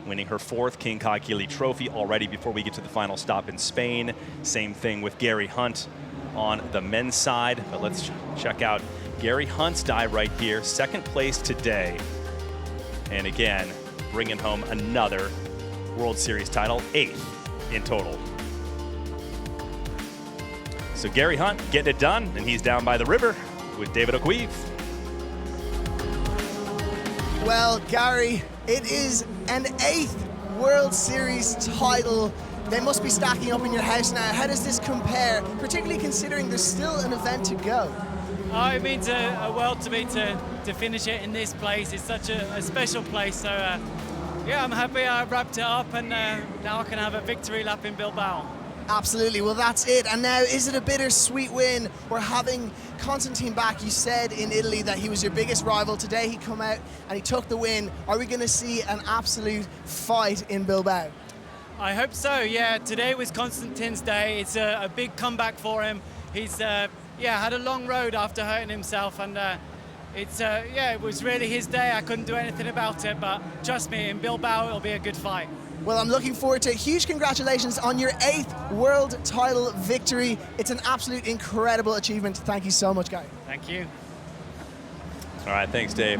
winning her 4th King Kahekili Trophy already before we get to the final stop in Spain. Same thing with Gary Hunt on the men's side. But let's check out Gary Hunt's dive right here, 2nd place today. And again, bringing home another World Series title, 8th in total. So Gary Hunt getting it done, and he's down by the river with David O'Keefe. Well, Gary, it is an 8th World Series title. They must be stacking up in your house now. How does this compare, particularly considering there's still an event to go? Oh, it means a world to me to finish it in this place. It's such a special place. So, yeah, I'm happy I wrapped it up, and now I can have a victory lap in Bilbao. Absolutely. Well, that's it. And now, is it a bittersweet win? We're having Konstantin back. You said in Italy that he was your biggest rival. Today he come out and he took the win. Are we going to see an absolute fight in Bilbao? I hope so, yeah. Today was Konstantin's day. It's a big comeback for him. He's had a long road after hurting himself, and it was really his day. I couldn't do anything about it, but trust me, in Bilbao it'll be a good fight. Well, I'm looking forward to it. Huge congratulations on your 8th world title victory. It's an absolute incredible achievement. Thank you so much, Guy. Thank you. All right, thanks, Dave.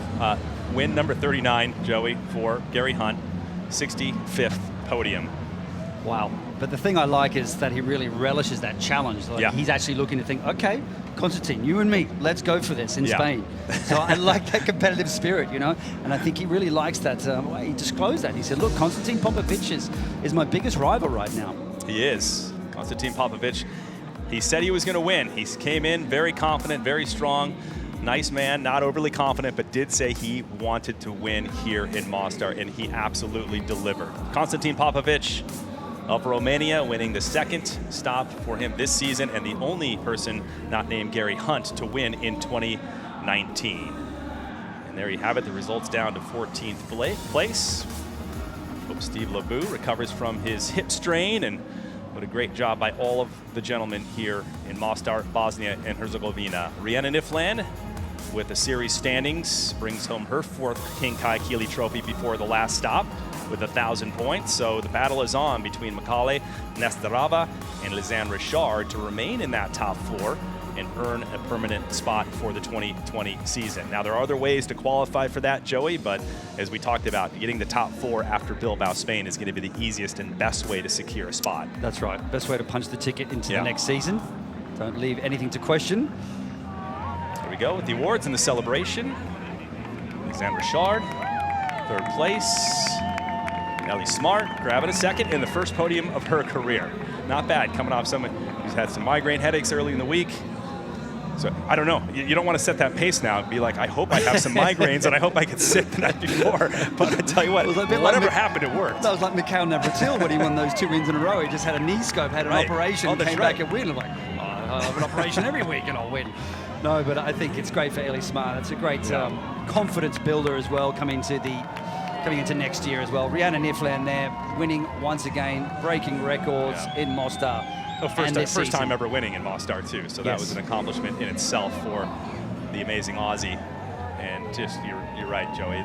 Win number 39, Joey, for Gary Hunt, 65th podium. Wow. But the thing I like is that he really relishes that challenge. Like, he's actually looking to think, okay, Konstantin, you and me, let's go for this in Spain. So I like that competitive spirit, and I think he really likes that. He disclosed that. He said, look, Konstantin Popovic is my biggest rival right now. He is. Konstantin Popovic, he said he was going to win. He came in very confident, very strong. Nice man, not overly confident, but did say he wanted to win here in Mostar, and he absolutely delivered. Konstantin Popovic of Romania, winning the 2nd stop for him this season, and the only person not named Gary Hunt to win in 2019. And there you have it, the results down to 14th place. Steve LeBou recovers from his hip strain and What a great job by all of the gentlemen here in Mostar, Bosnia and Herzegovina. Rhiannon Ifland, with the series standings, brings home her 4th King Kai Keeley trophy before the last stop with 1,000 points. So the battle is on between Makale Neretva and Lizanne Richard to remain in that top 4 and earn a permanent spot for the 2020 season. Now, there are other ways to qualify for that, Joey, but as we talked about, getting the top 4 after Bilbao, Spain is going to be the easiest and best way to secure a spot. That's right. Best way to punch the ticket into the next season. Don't leave anything to question. Here we go with the awards and the celebration. Alexandre Richard, 3rd place. Ellie Smart grabbing a 2nd in the first podium of her career. Not bad, coming off someone who's had some migraine headaches early in the week. So I don't know, you don't want to set that pace now and be like, I hope I have some migraines and I hope I get sick the night before. But I tell you what, whatever happened, it worked. That was like Mikhail Navratil when he won those 2 wins in a row. He just had a knee scope, had an operation, came back and win. I'm like, I have an operation every week and I'll win. No, but I think it's great for Ellie Smart. It's a great confidence builder as well coming into next year as well. Rhiannon Ifland there, winning once again, breaking records in Mostar. Well, first time ever winning in Mostar too, so that was an accomplishment in itself for the amazing Aussie. And just, you're right, Joey,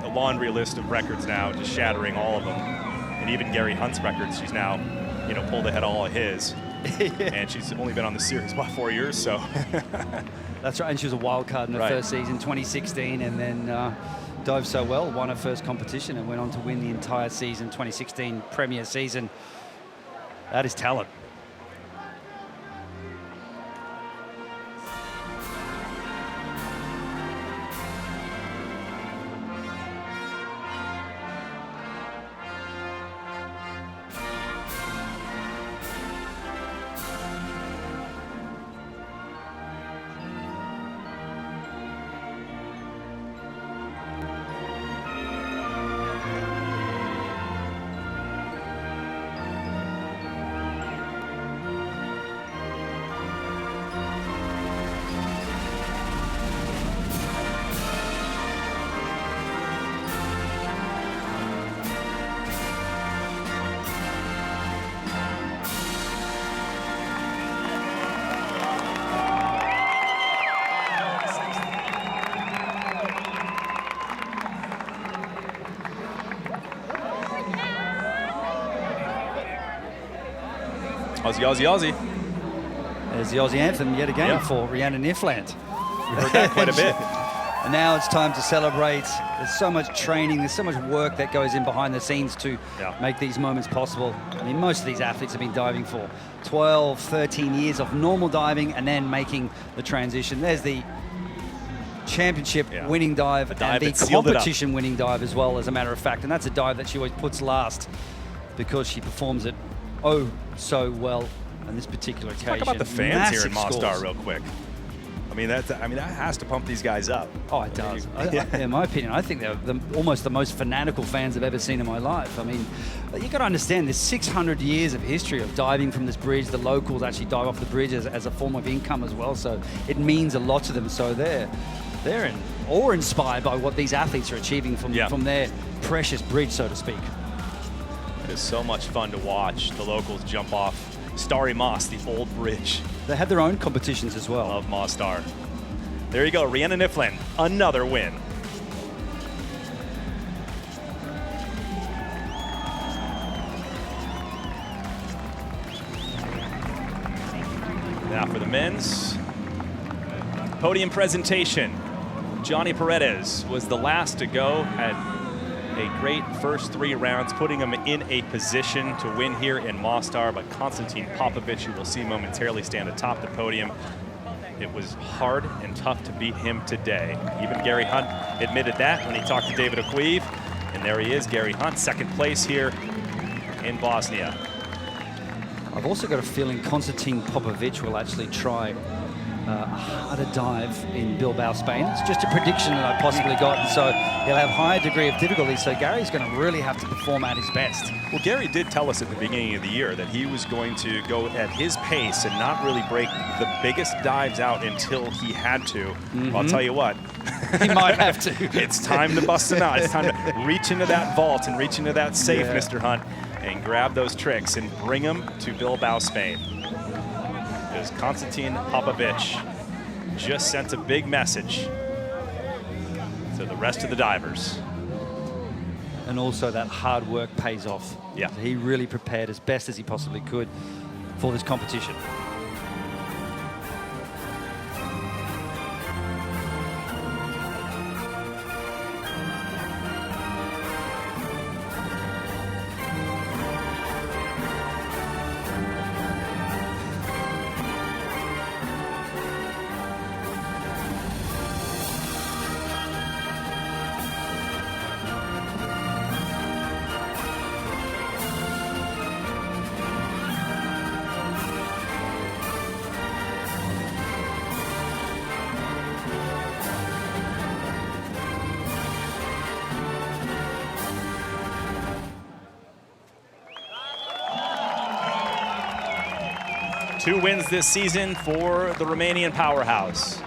a laundry list of records now, just shattering all of them. And even Gary Hunt's records, she's now, pulled ahead of all of his. And she's only been on the series about 4 years, so. That's right, and she was a wild card in the first season, 2016, and then dove so well, won her first competition and went on to win the entire season, 2016 Premier season. That is talent. Aussie, Aussie, Aussie. There's the Aussie anthem yet again for Rhiannon Ifland. We've heard that quite a bit. And now it's time to celebrate. There's so much training, there's so much work that goes in behind the scenes to make these moments possible. I mean, most of these athletes have been diving for 12, 13 years of normal diving and then making the transition. There's the championship winning dive and the competition winning dive as well, as a matter of fact. And that's a dive that she always puts last because she performs it so well on this particular occasion. Talk about the fans here in Mostar scores. real quick. I mean, that has to pump these guys up. Oh, it does. In my opinion, I think they're almost the most fanatical fans I've ever seen in my life. I mean, you got to understand, there's 600 years of history of diving from this bridge. The locals actually dive off the bridge as a form of income as well, so it means a lot to them. So they're awe-inspired by what these athletes are achieving from their precious bridge, so to speak. It is so much fun to watch the locals jump off Stari Most, the old bridge. They had their own competitions as well. Of Mostar. There you go, Rhiannon Ifland, another win. Now for the men's podium presentation. Johnny Paredes was the last to go, had a great first 3 rounds, putting him in a position to win here in Mostar, but Konstantin Popovic, who we'll see momentarily, stand atop the podium. It was hard and tough to beat him today. Even Gary Hunt admitted that when he talked to David O'Queeve. And there he is, Gary Hunt, second place here in Bosnia. I've also got a feeling Konstantin Popovic will actually try a harder dive in Bilbao, Spain. It's just a prediction that I possibly got, and so he'll have higher degree of difficulty, so Gary's going to really have to perform at his best. Well, Gary did tell us at the beginning of the year that he was going to go at his pace and not really break the biggest dives out until he had to. Well, I'll tell you what. He might have to. It's time to bust him out. It's time to reach into that vault and reach into that safe, Mr. Hunt. and grab ththose tricks and bring them to Bilbao, Spain. Because Konstantin Popovic just sent a big message to the rest of the divers. And also that hard work pays off. Yeah. He really prepared as best as he possibly could for this competition. Two wins this season for the Romanian powerhouse,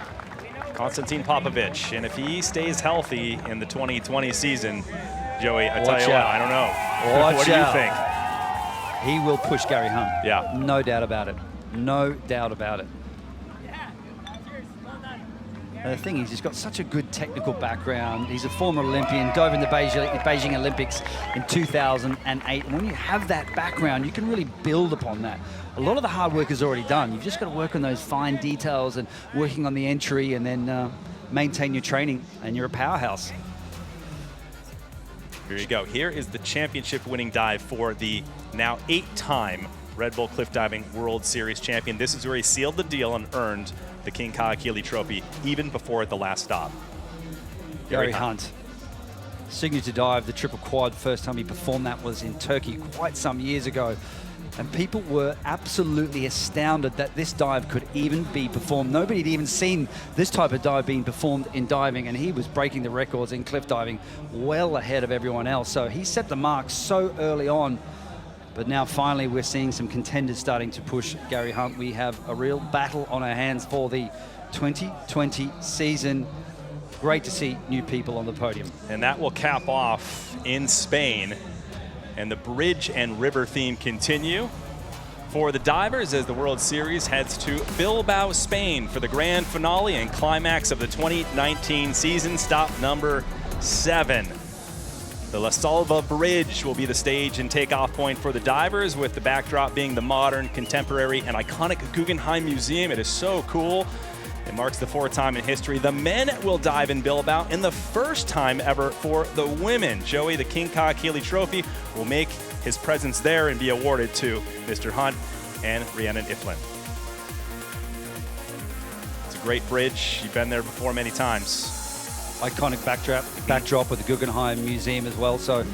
Konstantin Popovic. And if he stays healthy in the 2020 season, Joey, I tell you what, I don't know. What do you think? He will push Gary Hunt. Yeah. No doubt about it. No doubt about it. And the thing is, he's got such a good technical background. He's a former Olympian, dove in the Beijing Olympics in 2008. And when you have that background, you can really build upon that. A lot of the hard work is already done. You've just got to work on those fine details and working on the entry, and then maintain your training, and you're a powerhouse. Here you go. Here is the championship-winning dive for the now 8-time Red Bull Cliff Diving World Series champion. This is where he sealed the deal and earned the King Kahekili Trophy even before the last stop. Gary Hunt. Signature dive, the triple quad. First time he performed that was in Turkey quite some years ago. And people were absolutely astounded that this dive could even be performed. Nobody had even seen this type of dive being performed in diving, and he was breaking the records in cliff diving well ahead of everyone else. So he set the mark so early on. But now finally we're seeing some contenders starting to push Gary Hunt. We have a real battle on our hands for the 2020 season. Great to see new people on the podium. And that will cap off in Spain. And the bridge and river theme continue for the divers as the World Series heads to Bilbao, Spain for the grand finale and climax of the 2019 season, stop number 7. The La Salva Bridge will be the stage and takeoff point for the divers, with the backdrop being the modern, contemporary, and iconic Guggenheim Museum. It is so cool. It marks the 4th time in history the men will dive in Bilbao, and the first time ever for the women. Joey, the King Kahekili Trophy, will make his presence there and be awarded to Mr. Hunt and Rhiannon Iflin. It's a great bridge. You've been there before many times. Iconic backdrop with the Guggenheim Museum as well. So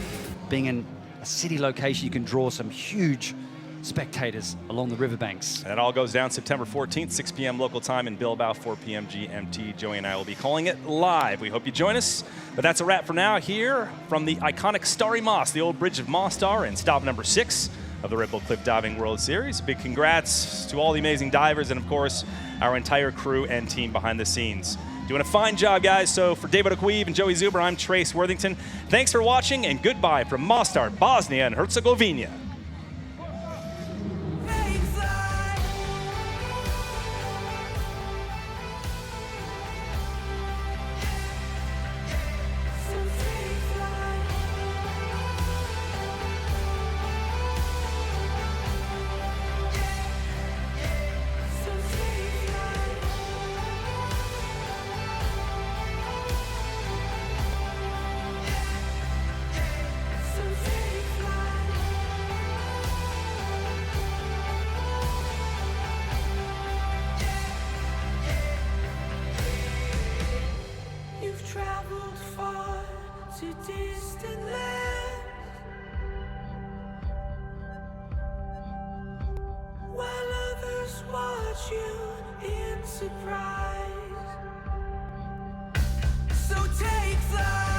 being in a city location, you can draw some huge spectators along the riverbanks. And it all goes down September 14th, 6 p.m. local time in Bilbao, 4 p.m. GMT. Joey and I will be calling it live. We hope you join us. But that's a wrap for now here from the iconic Stari Most, the old bridge of Mostar, and stop number 6 of the Red Bull Cliff Diving World Series. Big congrats to all the amazing divers and, of course, our entire crew and team behind the scenes. Doing a fine job, guys. So for David Aqueeve and Joey Zuber, I'm Trace Worthington. Thanks for watching, and goodbye from Mostar, Bosnia and Herzegovina. Traveled far to distant lands, while others watch you in surprise. So take flight.